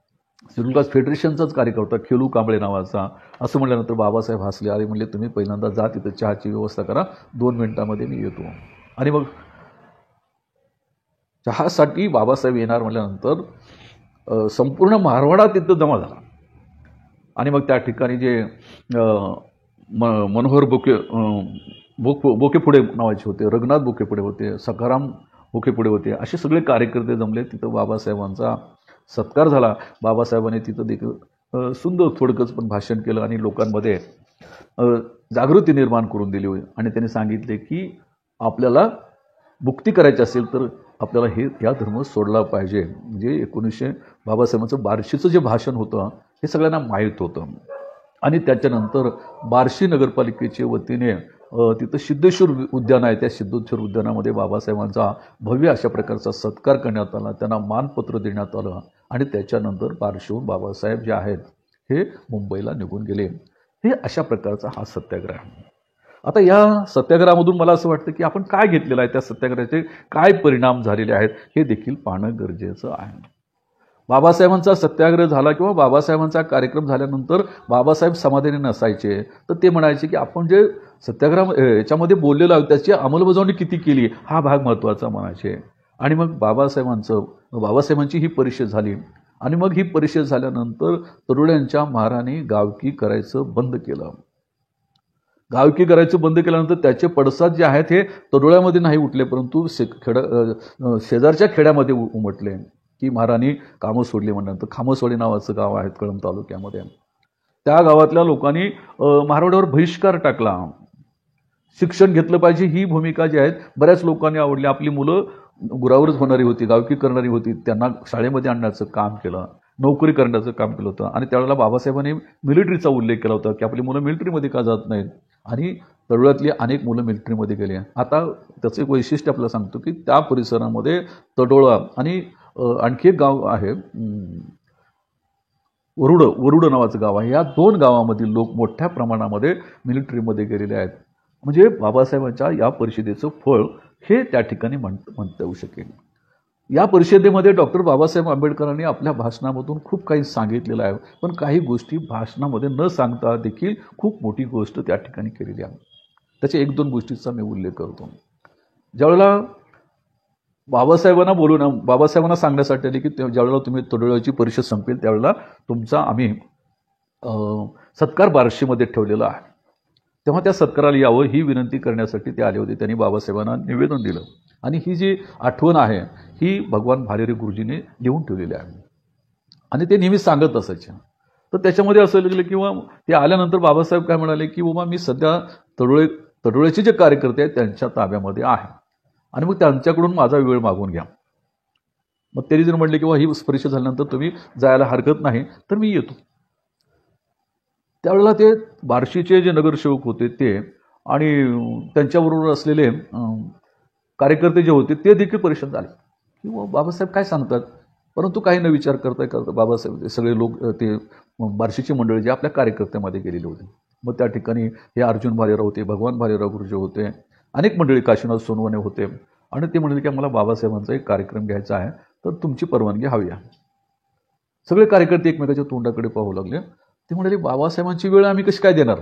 Speaker 1: श्रीलंकास फेडरेशनचाच कार्यकर्ता खेलू कांबळे नावाचा. असं म्हटल्यानंतर बाबासाहेब हसले आणि म्हणले तुम्ही पहिल्यांदा जा तिथं चहाची व्यवस्था करा, 2 मिनिटांमध्ये मी येतो. आणि मग चहासाठी बाबासाहेब येणार म्हटल्यानंतर संपूर्ण मारवाडा तिथं जमा झाला. आणि मग त्या ठिकाणी जे मनोहर बोकेपुढे नावाचे होते, रघुनाथ बोकेपुढे होते, सखाराम बोकेपुढे होते, असे सगळे कार्यकर्ते जमले. तिथं बाबासाहेबांचा सत्कार झाला. बाबासाहेबांनी तिथं देखील सुंदर थोडकंच पण भाषण केलं आणि लोकांमध्ये जागृती निर्माण करून दिली. आणि त्यांनी सांगितले की आपल्याला मुक्ती करायची असेल तर आपल्याला हा धर्म सोडला पाहिजे. म्हणजे बाबासाहेबांचं बार्शीचं जे भाषण होतं हे सगळ्यांना माहीत होतं. आणि त्याच्यानंतर बार्शी नगरपालिकेच्या वतीने तिथं सिद्धेश्वर उद्यान आहे, त्या सिद्धेश्वर उद्यानामध्ये बाबासाहेबांचा भव्य अशा प्रकारचा सत्कार करण्यात आला, त्यांना मानपत्र देण्यात आलं. आणि त्याच्यानंतर बार्शीहून बाबासाहेब जे आहेत हे मुंबईला निघून गेले. हे अशा प्रकारचा हा सत्याग्रह. आता या सत्याग्रहामधून मला असं वाटतं की आपण काय घेतलेलं आहे, त्या सत्याग्रहाचे काय परिणाम झालेले आहेत हे देखील पाहणं गरजेचं आहे. बाबासाहेबांचा सत्याग्रह झाला किंवा बाबासाहेबांचा कार्यक्रम झाल्यानंतर बाबासाहेब समाधानी नसायचे, तर ते म्हणायचे की आपण जे सत्याग्रह याच्यामध्ये बोललेलो आहोत त्याची अंमलबजावणी किती केली हा भाग महत्त्वाचा म्हणायचे. आणि मग बाबासाहेबांची ही परिषद झाली. आणि मग ही परिषद झाल्यानंतर तरुणांच्या महाराने गावकी करायचं बंद केलं. गावकी करायचं बंद केल्यानंतर त्याचे पडसाद जे आहेत हे तरोळ्यामध्ये नाही उठले, परंतु शेजारच्या खेड्यामध्ये उमटले की महाराणी कामं सोडली. म्हणल्यानंतर खामसवाडी नावाचं गाव आहे कळंब तालुक्यामध्ये. त्या गावातल्या लोकांनी महाराष्ट्रावर बहिष्कार टाकला. शिक्षण घेतलं पाहिजे ही भूमिका जी आहे बऱ्याच लोकांनी आवडली. आपली मुलं गुरावरच होणारी होती, गावकी करणारी होती, त्यांना शाळेमध्ये आणण्याचं काम केलं, नोकरी करण्याचं काम केलं होतं. आणि त्यावेळेला बाबासाहेबांनी मिलिटरीचा उल्लेख केला होता की आपली मुलं मिलिटरीमध्ये का जात नाहीत. आणि तळुळ्यातली अनेक मुलं मिलिटरीमध्ये गेली. आता त्याचं एक वैशिष्ट्य आपल्याला सांगतो की त्या परिसरामध्ये तडोळा आणि आणखी एक गाव आहे वरुड नावाचं गाव आहे. या दोन गावामधील लोक मोठ्या प्रमाणामध्ये मिलिटरीमध्ये गेलेले आहेत. म्हणजे बाबासाहेबांच्या या परिषदेचं फळ हे त्या ठिकाणी म्हणता येऊ शकेल. या परिषदेमध्ये डॉक्टर बाबासाहेब आंबेडकरांनी आपल्या भाषणामधून खूप काही सांगितलेलं आहे, पण काही गोष्टी भाषणामध्ये न सांगता देखील खूप मोठी गोष्ट त्या ठिकाणी केलेली आहे. त्याच्या 1-2 गोष्टींचा मी उल्लेख करतो. ज्यावेळेला बाबासाहेबांना सांगण्यासाठी आले की ज्यावेळेला तुम्ही तडोळ्याची परिषद संपेल त्यावेळेला तुमचा आम्ही सत्कार बार्शीमध्ये ठेवलेला आहे, तेव्हा त्या सत्काराला यावं ही विनंती करण्यासाठी ते आले होते. त्यांनी बाबासाहेबांना निवेदन दिलं. आणि ही जी आठवण आहे ही भगवान भालेरे गुरुजींनी लिहून ठेवलेली आहे आणि ते नेहमी सांगत असायचे. तर त्याच्यामध्ये असं लागलं किंवा ते आल्यानंतर बाबासाहेब काय म्हणाले की बाबा मी सध्या तडोळ्याचे जे कार्यकर्ते आहेत त्यांच्या ताब्यामध्ये आहे आणि मग त्यांच्याकडून माझा वेळ मागून घ्या. मग त्यांनी जर म्हटले किंवा ही परिषद झाल्यानंतर तुम्ही जायला हरकत नाही तर मी येतो. त्यावेळेला ते बार्शीचे जे नगरसेवक होते ते आणि त्यांच्याबरोबर असलेले कार्यकर्ते जे होते ते देखील परिषद झाले किंवा बाबासाहेब काय सांगतात, परंतु काही न विचार करता बाबासाहेब सगळे लोक ते बार्शीची मंडळी जे आपल्या कार्यकर्त्यामध्ये गेलेले होते. मग त्या ठिकाणी हे अर्जुन भालेराव होते, भगवान भालेराव गुरुजी होते, अनेक मंडळी काशीनाथ सोनवणे होते. आणि ते म्हणाले की आम्हाला बाबासाहेबांचा एक कार्यक्रम घ्यायचा आहे तर तुमची परवानगी हवी आहे. सगळे कार्यकर्ते एकमेकाच्या तोंडाकडे पाहू लागले. ते म्हणाले बाबासाहेबांची वेळ आम्ही कशी काय देणार,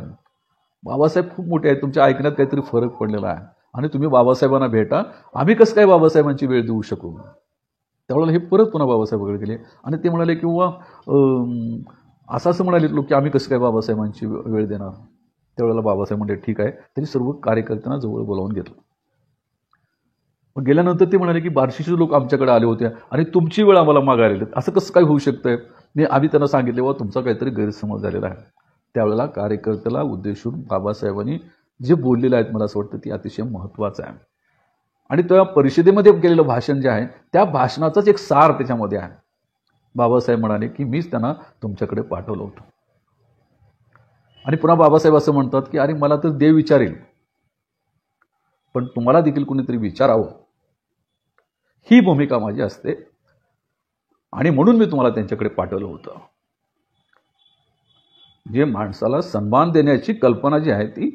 Speaker 1: बाबासाहेब खूप मोठे आहेत, तुमच्या ऐकण्यात काहीतरी फरक पडलेला आहे आणि तुम्ही बाबासाहेबांना भेटा, आम्ही कसं काय बाबासाहेबांची वेळ देऊ शकू. त्यावेळेला हे परत पुन्हा बाबासाहेबांकडे गेले आणि ते म्हणाले किंवा असं म्हणाले लोक की आम्ही कसं काय बाबासाहेबांची वेळ देणार. त्यावेळेला बाबासाहेब म्हणले ठीक आहे. त्यांनी सर्व कार्यकर्त्यांना जवळ बोलावून घेतलं. मग गेल्यानंतर ते म्हणाले की बार्शीचे लोक आमच्याकडे आले होते आणि तुमची वेळ आम्हाला मागायला, असं कसं काय होऊ शकतंय. आम्ही त्यांना सांगितले वा तुमचा काहीतरी गैरसमज झालेला आहे. त्यावेळेला कार्यकर्त्याला उद्देशून बाबासाहेबांनी जे बोललेलं आहे मला असं वाटतं ते अतिशय महत्त्वाचं आहे. आणि त्या परिषदेमध्ये केलेलं भाषण जे आहे त्या भाषणाचाच एक सार त्याच्यामध्ये आहे. बाबासाहेब म्हणाले की मीच त्यांना तुमच्याकडे पाठवलं होतं. आणि पुन्हा बाबासाहेब असं म्हणतात की अरे मला तर देव विचारेल, पण तुम्हाला देखील कोणीतरी विचारावं ही भूमिका माझी असते आणि म्हणून मी तुम्हाला त्यांच्याकडे पाठवलं होतं. जे माणसाला सन्मान देण्याची कल्पना जी आहे ती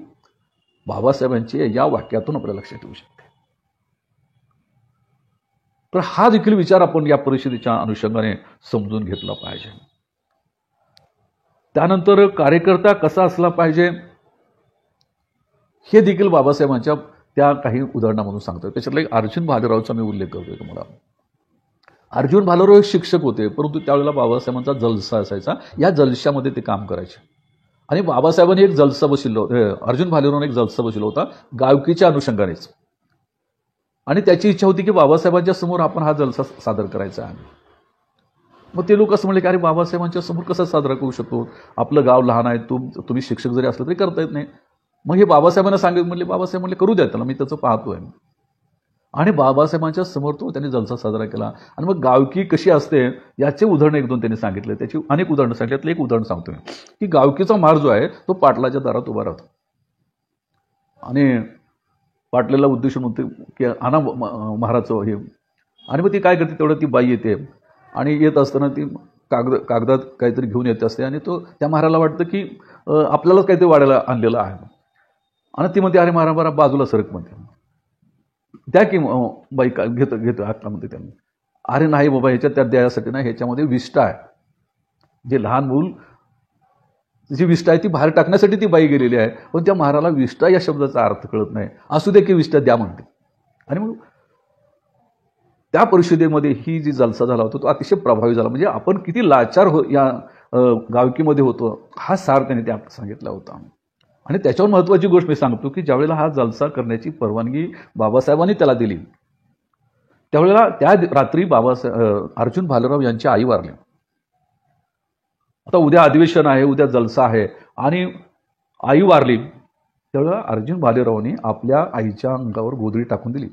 Speaker 1: बाबासाहेबांची या वाक्यातून आपल्या लक्षात येऊ शकते. तर हा देखील विचार आपण या परिषदेच्या अनुषंगाने समजून घेतला पाहिजे. त्यानंतर कार्यकर्ता कसा असला पाहिजे हे देखील बाबासाहेबांच्या त्या काही उदाहरणामधून सांगतो. त्याच्यातला एक अर्जुन भालेरावचा मी उल्लेख करतोय तुम्हाला. अर्जुन भालेराव एक शिक्षक होते, परंतु त्यावेळेला बाबासाहेबांचा जलसा असायचा, या जलशामध्ये ते काम करायचे. आणि बाबासाहेबांनी एक जलसा बसवला होता, अर्जुन भालेरावने एक जलसा बसवला होता गावकीच्या अनुषंगानेच. आणि त्याची इच्छा होती की बाबासाहेबांच्या समोर आपण हा जलसा सादर करायचा आहे. मग ते लोक असं म्हणले की अरे बाबासाहेबांच्या समोर कसा साजरा करू शकतो, आपलं गाव लहान आहे, तुम्ही शिक्षक जरी असलं तरी करता येत नाही. मग हे बाबासाहेबांना सांगितलं, म्हणले बाबासाहेब म्हणले करू द्या त्याला, मी त्याचं पाहतोय. आणि बाबासाहेबांच्या समोर तो त्यांनी जलसा साजरा केला. आणि मग गावकी कशी असते याचे उदाहरण एक दोन त्यांनी सांगितले. त्याची अनेक उदाहरणं सांगितली. त्यातलं एक उदाहरण सांगतो मी, की गावकीचा मार जो आहे तो पाटलाच्या दारात उभा राहतो आणि पाटलेला उद्देशून म्हणते की आणा महाराजचं हे. आणि मग ती काय करते, तेवढं ती बाई येते आणि येत असताना ती कागदात काहीतरी घेऊन येत असते आणि तो त्या महाराला वाटतं की आपल्यालाच काहीतरी वाढायला आणलेलं आहे. आणि ती म्हणते, अरे महारा बाजूला सरक म्हणते. त्या की बाई का घेतो हातला म्हणते त्यांनी. अरे नाही बाबा, ह्याच्यात त्या द्यायसाठी नाही, ह्याच्यामध्ये विष्ठा आहे. जे लहान मूल जी विष्ठा आहे ती बाहेर टाकण्यासाठी ती बाई गेलेली आहे. पण त्या महाराला विष्ठा या शब्दाचा अर्थ कळत नाही. असू दे की विष्ठा द्या म्हणते. आणि मग त्या परिषदेमध्ये ही जी जलसा झाला होता तो अतिशय प्रभावी झाला. म्हणजे आपण किती लाचार या गावकीमध्ये होतो हा सार त्यांनी त्या सांगितला होता. आणि त्याच्यावर महत्त्वाची गोष्ट मी सांगतो की ज्यावेळेला हा जलसा करण्याची परवानगी बाबासाहेबांनी त्याला दिली, त्यावेळेला त्या रात्री अर्जुन भालेराव यांची आई वारली. आता उद्या अधिवेशन आहे, उद्या जलसा आहे आणि आई वारली. त्यावेळेला अर्जुन भालेरावांनी आपल्या आईच्या अंगावर गोधडी टाकून दिली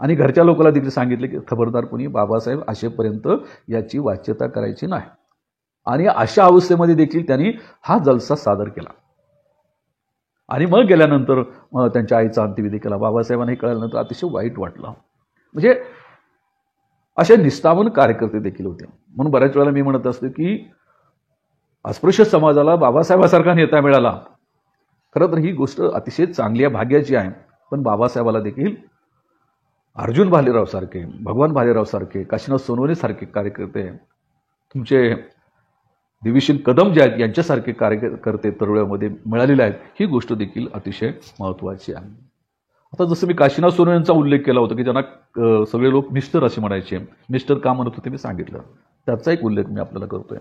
Speaker 1: आणि घरच्या लोकांना देखील सांगितले की खबरदार कोणी बाबासाहेब असेपर्यंत याची वाच्यता करायची नाही. आणि अशा अवस्थेमध्ये देखील त्यांनी हा जलसा सादर केला. आणि मग गेल्यानंतर त्यांच्या आईचा अंत्यविधी केला. बाबासाहेबांना हे कळल्यानंतर अतिशय वाईट वाटलं. म्हणजे असे निष्ठावान कार्यकर्ते देखील होते. म्हणून बऱ्याच वेळेला मी म्हणत असतो की अस्पृश्य समाजाला बाबासाहेबासारखा नेता मिळाला, खरं तर ही गोष्ट अतिशय चांगली आहे, भाग्याची आहे. पण बाबासाहेबाला देखील अर्जुन भालेराव सारखे, भगवान भालेराव सारखे, काशीनाथ सोनवणे सारखे कार्यकर्ते, तुमचे दिविशील कदम जे आहेत यांच्यासारखे कार्यकर्ते तरुणामध्ये मिळालेले आहेत, ही गोष्ट देखील अतिशय महत्त्वाची आहे. आता जसं मी काशीनाथ सोनवणे यांचा उल्लेख केला होता की ज्यांना सगळे लोक मिस्टर असे म्हणायचे, मिस्टर का म्हणत होते मी सांगितलं, त्याचा एक उल्लेख मी आपल्याला करतोय.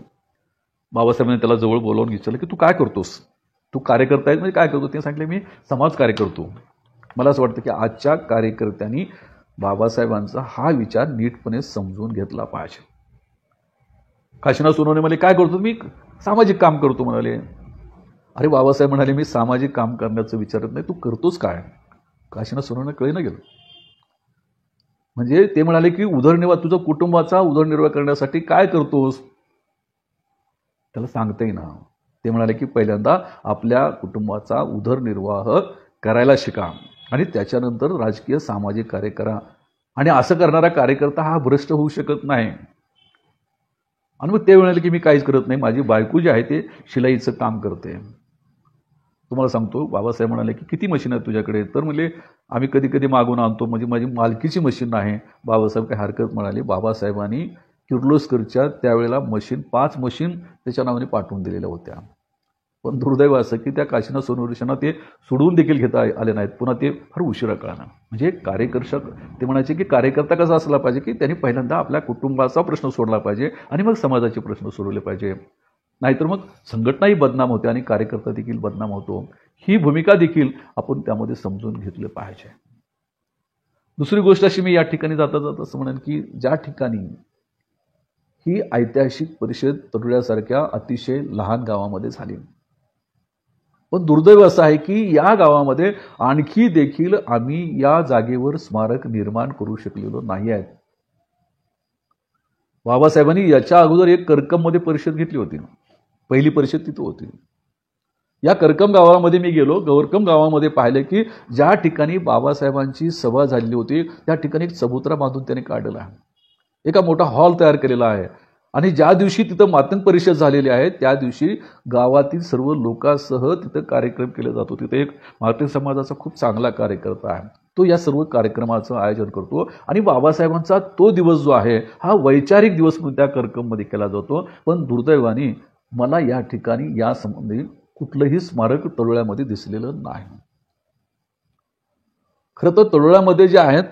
Speaker 1: बाबासाहेबांनी त्याला जवळ बोलावून विचारलं की तू काय करतोस, तू कार्यकर्ता आहेस म्हणजे काय करतो. ते सांगितले मी समाजकार्य करतो. मला असं वाटतं की आजच्या कार्यकर्त्यांनी बाबासाहेबांचा हा विचार नीटपणे समजून घेतला पाहिजे. काशीनाथ सोनवणे म्हणाले काय करतो, मी सामाजिक काम करतो म्हणाले. अरे बाबासाहेब म्हणाले मी सामाजिक काम करण्याचं विचारत नाही, तू करतोस काय. काशीनाथ सोनवणे कळेना गेलं. म्हणजे ते म्हणाले की उदरनिर्वाह, तुझा कुटुंबाचा उदरनिर्वाह करण्यासाठी काय करतोस, त्याला सांगता येईना. ते म्हणाले की पहिल्यांदा आपल्या कुटुंबाचा उदरनिर्वाह करायला शिका आणि त्याच्यानंतर राजकीय सामाजिक कार्य करा. आणि असं करणारा कार्यकर्ता हा भ्रष्ट होऊ शकत नाही. आणि मग ते म्हणाले की मी काहीच करत नाही, माझी बायको जी आहे ते शिलाईचं काम करते. तुम्हाला सांगतो, बाबासाहेब म्हणाले की किती मशीन आहे तुझ्याकडे, तर म्हणजे आम्ही कधी कधी मागून आणतो, म्हणजे माझी मालकीची मशीन आहे. बाबासाहेब काही हरकत म्हणाले. बाबासाहेबांनी किर्लोस्करच्या त्यावेळेला 5 मशीन त्याच्या नावाने पाठवून दिलेल्या होत्या. पण दुर्दैव असं की त्या काशीनाथ सोनवणेंना ते सोडवून देखील घेता आले नाहीत. पुन्हा ते फार उशिरा कळणार. म्हणजे कार्यकर्षक ते म्हणायचे की कार्यकर्ता कसा असला पाहिजे की त्यांनी पहिल्यांदा आपल्या कुटुंबाचा प्रश्न सोडला पाहिजे आणि मग समाजाचे प्रश्न सोडवले पाहिजे. नाहीतर मग संघटनाही बदनाम होते आणि कार्यकर्ता देखील बदनाम होतो. ही भूमिका देखील आपण त्यामध्ये समजून घेतली पाहिजे. दुसरी गोष्ट अशी मी या ठिकाणी जाता जाता असं म्हणेन की ज्या ठिकाणी ही ऐतिहासिक परिषद तरुळ्यासारख्या अतिशय लहान गावामध्ये झाली, पण दुर्दैव असं आहे की या गावामध्ये आणखी देखील आम्ही या जागेवर स्मारक निर्माण करू शकलेलो नाही आहेत. बाबासाहेबांनी याच्या अगोदर एक करकममध्ये परिषद घेतली होती, पहिली परिषद तिथं होती. या करकम गावामध्ये मी गेलो. करकम गावामध्ये पाहिले की ज्या ठिकाणी बाबासाहेबांची सभा झालेली होती त्या ठिकाणी एक चबुतरा बांधून त्यांनी काढलेला आहे, एका मोठा हॉल तयार केलेला आहे. आणि ज्या दिवशी तिथं मातंग परिषद झालेली आहे त्या दिवशी गावातील सर्व लोकांसह तिथं कार्यक्रम केले जातो. तिथे एक मातंग समाजाचा खूप चांगला कार्यकर्ता आहे, तो या सर्व कार्यक्रमाचं आयोजन करतो. आणि बाबासाहेबांचा तो दिवस जो आहे हा वैचारिक दिवस म्हणून त्या करकममध्ये केला जातो. पण दुर्दैवाने मला या ठिकाणी या संबंधी कुठलंही स्मारक तळोळ्यामध्ये दिसलेलं नाही. खरं तर तळोळ्यामध्ये जे आहेत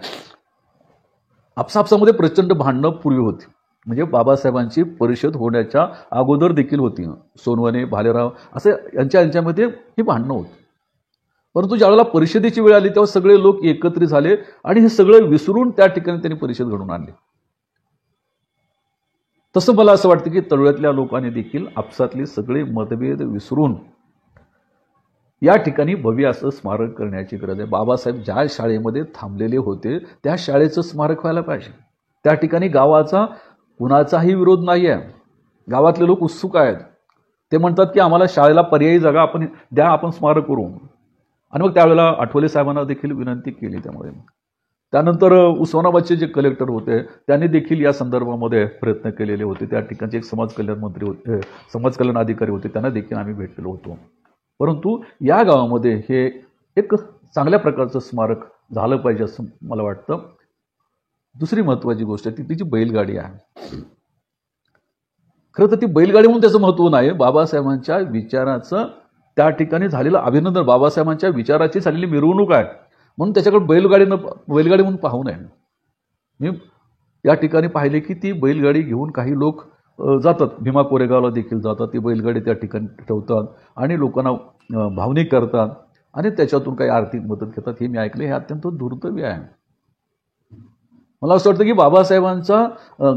Speaker 1: आपसापसामध्ये प्रचंड भांडणं पूर्वी होती. म्हणजे बाबासाहेबांची परिषद होण्याच्या अगोदर देखील होती. सोनवणे, भालेराव असे यांच्यामध्ये ही भांडणं होती. परंतु ज्यावेळेला परिषदेची वेळ आली तेव्हा सगळे लोक एकत्रित झाले आणि हे सगळं विसरून त्या ठिकाणी त्यांनी परिषद घडवून आणली. तसं मला असं वाटतं की तळोळ्यातल्या लोकांनी देखील आपसातले सगळे मतभेद विसरून या ठिकाणी भव्य असं स्मारक करण्याची गरज आहे. बाबासाहेब ज्या शाळेमध्ये थांबलेले होते त्या शाळेचं स्मारक व्हायला पाहिजे. त्या ठिकाणी गावाचा कुणाचाही विरोध नाही आहे. गावातले लोक उत्सुक आहेत. ते म्हणतात की आम्हाला शाळेला पर्यायी जागा आपण द्या, आपण स्मारक करू. आणि मग त्यावेळेला आठवले साहेबांना देखील विनंती केली. त्यामुळे त्यानंतर उस्मानाबादचे जे कलेक्टर होते त्यांनी देखील या संदर्भामध्ये प्रयत्न केलेले होते. त्या ठिकाणचे एक समाज कल्याण मंत्री होते, समाज कल्याण अधिकारी होते, त्यांना देखील आम्ही भेटलेलो होतो. परंतु या गावामध्ये हे एक चांगल्या प्रकारचं स्मारक झालं पाहिजे असं मला वाटतं. दुसरी महत्त्वाची गोष्ट ती तिची बैलगाडी आहे. खरं तर ती बैलगाडी म्हणून त्याचं महत्त्व नाही, बाबासाहेबांच्या विचाराचं त्या ठिकाणी झालेलं अभिनंदन, बाबासाहेबांच्या विचाराची झालेली मिरवणूक आहे म्हणून त्याच्याकडे बैलगाडी म्हणून पाहू नये. मी या ठिकाणी पाहिले की ती बैलगाडी घेऊन काही लोक जातात, भीमा कोरेगावला देखील जातात, ती बैलगाडी त्या ठिकाणी ठेवतात आणि लोकांना भावनिक करतात आणि त्याच्यातून काही आर्थिक मदत घेतात. हे मी ऐकले. हे अत्यंत दुर्दैवी आहे. मला असं वाटतं की बाबासाहेबांचा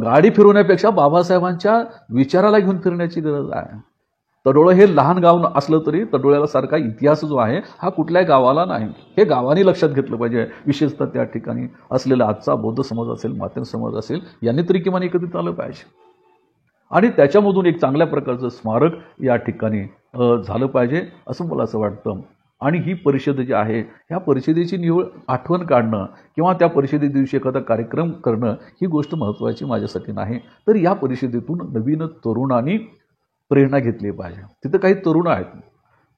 Speaker 1: गाडी फिरवण्यापेक्षा बाबासाहेबांच्या विचाराला घेऊन फिरण्याची गरज आहे. तडोळं हे लहान गाव असलं तरी तडोळ्याला सारखा इतिहास जो आहे हा कुठल्याही गावाला नाही. हे गावाने लक्षात घेतलं पाहिजे. विशेषतः त्या ठिकाणी असलेला आजचा बौद्ध समाज असेल, मातेन समाज असेल, यांनी तरी किमान एकत्रित आलं पाहिजे आणि त्याच्यामधून एक चांगल्या प्रकारचं स्मारक या ठिकाणी झालं पाहिजे असं मला असं वाटतं. आणि ही परिषद जी आहे ह्या परिषदेची निवड आठवण काढणं किंवा त्या परिषदे दिवशी एखादा कार्यक्रम करणं ही गोष्ट महत्त्वाची माझ्यासाठी नाही. तर या परिषदेतून नवीन तरुणांनी प्रेरणा घेतली पाहिजे. तिथं काही तरुण आहेत.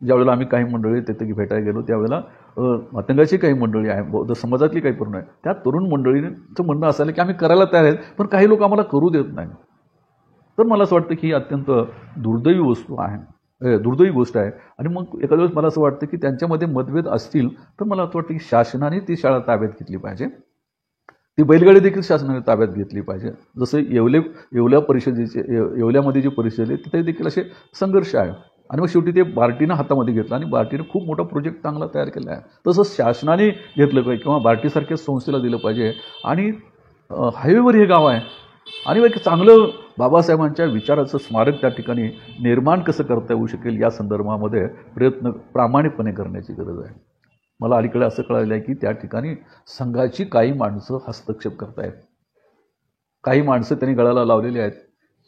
Speaker 1: ज्यावेळेला आम्ही काही मंडळी तिथे भेटायला गेलो त्यावेळेला मातंगाची काही मंडळी आहे, बौद्ध समाजातली काही तरुण आहे, त्या तरुण मंडळीचं म्हणणं असायला की आम्ही करायला तयार आहेत पण काही लोक आम्हाला करू देत नाही. तर मला असं वाटतं की ही अत्यंत दुर्दैवी गोष्ट आहे. आणि मग एखाद्या वेळेस मला असं वाटतं की त्यांच्यामध्ये मतभेद असतील तर मला असं वाटतं की शासनाने ती शाळा ताब्यात घेतली पाहिजे. ती बैलगाडी देखील शासनाने ताब्यात घेतली पाहिजे. जसं येवल्यामध्ये जी परिषद आहे तिथे देखील असे संघर्ष आहे आणि मग शेवटी ते बार्टीनं हातामध्ये घेतलं आणि बार्टीनं खूप मोठा प्रोजेक्ट चांगला तयार केला आहे. तसंच शासनाने घेतलं पाहिजे किंवा बार्टीसारख्या संस्थेला दिलं पाहिजे. आणि हायवेवर हे गाव आहे आणि एक चांगलं बाबासाहेबांच्या विचाराचं स्मारक त्या ठिकाणी निर्माण कसं करता येऊ शकेल या संदर्भामध्ये प्रयत्न प्रामाणिकपणे करण्याची गरज आहे. मला अलीकडे असं कळालं आहे की त्या ठिकाणी संघाची काही माणसं हस्तक्षेप करतायत, काही माणसं त्यांनी गळाला लावलेली आहेत.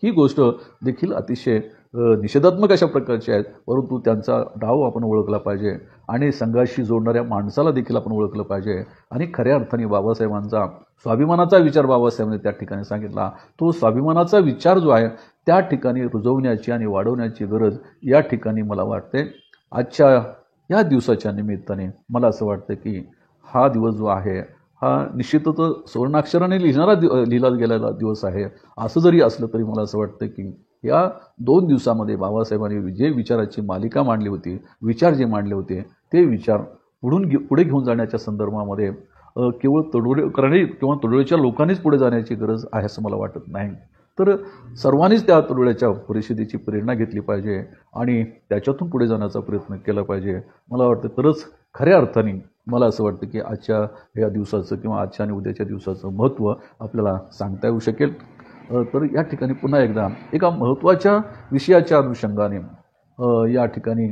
Speaker 1: ही गोष्ट देखील अतिशय निषेधात्मक अशा प्रकारची आहेत. परंतु त्यांचा डाव आपण ओळखला पाहिजे आणि संघाशी जोडणाऱ्या माणसाला देखील आपण ओळखलं पाहिजे. आणि खऱ्या अर्थाने बाबासाहेबांचा स्वाभिमानाचा विचार बाबासाहेबांनी त्या ठिकाणी सांगितला. तो स्वाभिमानाचा विचार जो आहे त्या ठिकाणी रुजवण्याची आणि वाढवण्याची गरज या ठिकाणी मला वाटते. आजच्या या दिवसाच्या निमित्ताने मला असं वाटतं की हा दिवस जो आहे हा निश्चितच सुवर्णाक्षराने लिहिला गेलेला दिवस आहे. असं जरी असलं तरी मला असं वाटतं की या 2 दिवसामध्ये बाबासाहेबांनी जे विचाराची मालिका मांडली होती, विचार जे मांडले होते ते विचार पुढे घेऊन जाण्याच्या संदर्भामध्ये केवळ तडोळेकरांनी किंवा तडोळेच्या लोकांनीच पुढे जाण्याची गरज आहे असं मला वाटत नाही. तर सर्वांनीच त्या तडोळ्याच्या परिषदेची प्रेरणा घेतली पाहिजे आणि त्याच्यातून पुढे जाण्याचा प्रयत्न केला पाहिजे. मला वाटतं तरच खऱ्या अर्थाने मला असं वाटतं की आजच्या या दिवसाचं किंवा आजच्या आणि उद्याच्या दिवसाचं महत्त्व आपल्याला सांगता येऊ शकेल. तर या ठिकाणी पुन्हा एकदा एका महत्त्वाच्या विषयाच्या अनुषंगाने या ठिकाणी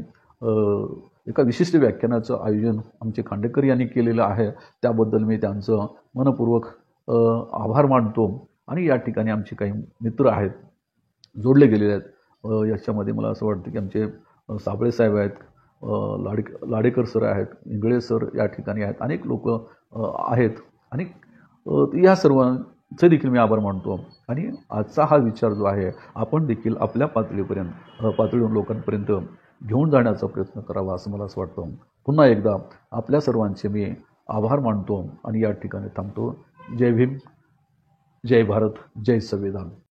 Speaker 1: एका विशिष्ट व्याख्यानाचं आयोजन आमचे खांडेकर यांनी केलेलं आहे. त्याबद्दल मी त्यांचं मनपूर्वक आभार मानतो. आणि या ठिकाणी आमचे काही मित्र आहेत, जोडले गेलेले आहेत. याच्यामध्ये मला असं वाटतं की आमचे साबळे साहेब आहेत, लाडेकर सर आहेत, इंगळे सर या ठिकाणी आहेत, अनेक लोक आहेत आणि या सर्वांचे देखील मी आभार मानतो. आणि आजचा हा विचार जो आहे आपण देखील आपल्या पातळीवरून लोकांपर्यंत घेऊन जाण्याचा प्रयत्न करावा असं मला असं वाटतं. पुन्हा एकदा आपल्या सर्वांचे मी आभार मानतो आणि या ठिकाणी थांबतो. जय भीम, जय भारत, जय संविधान.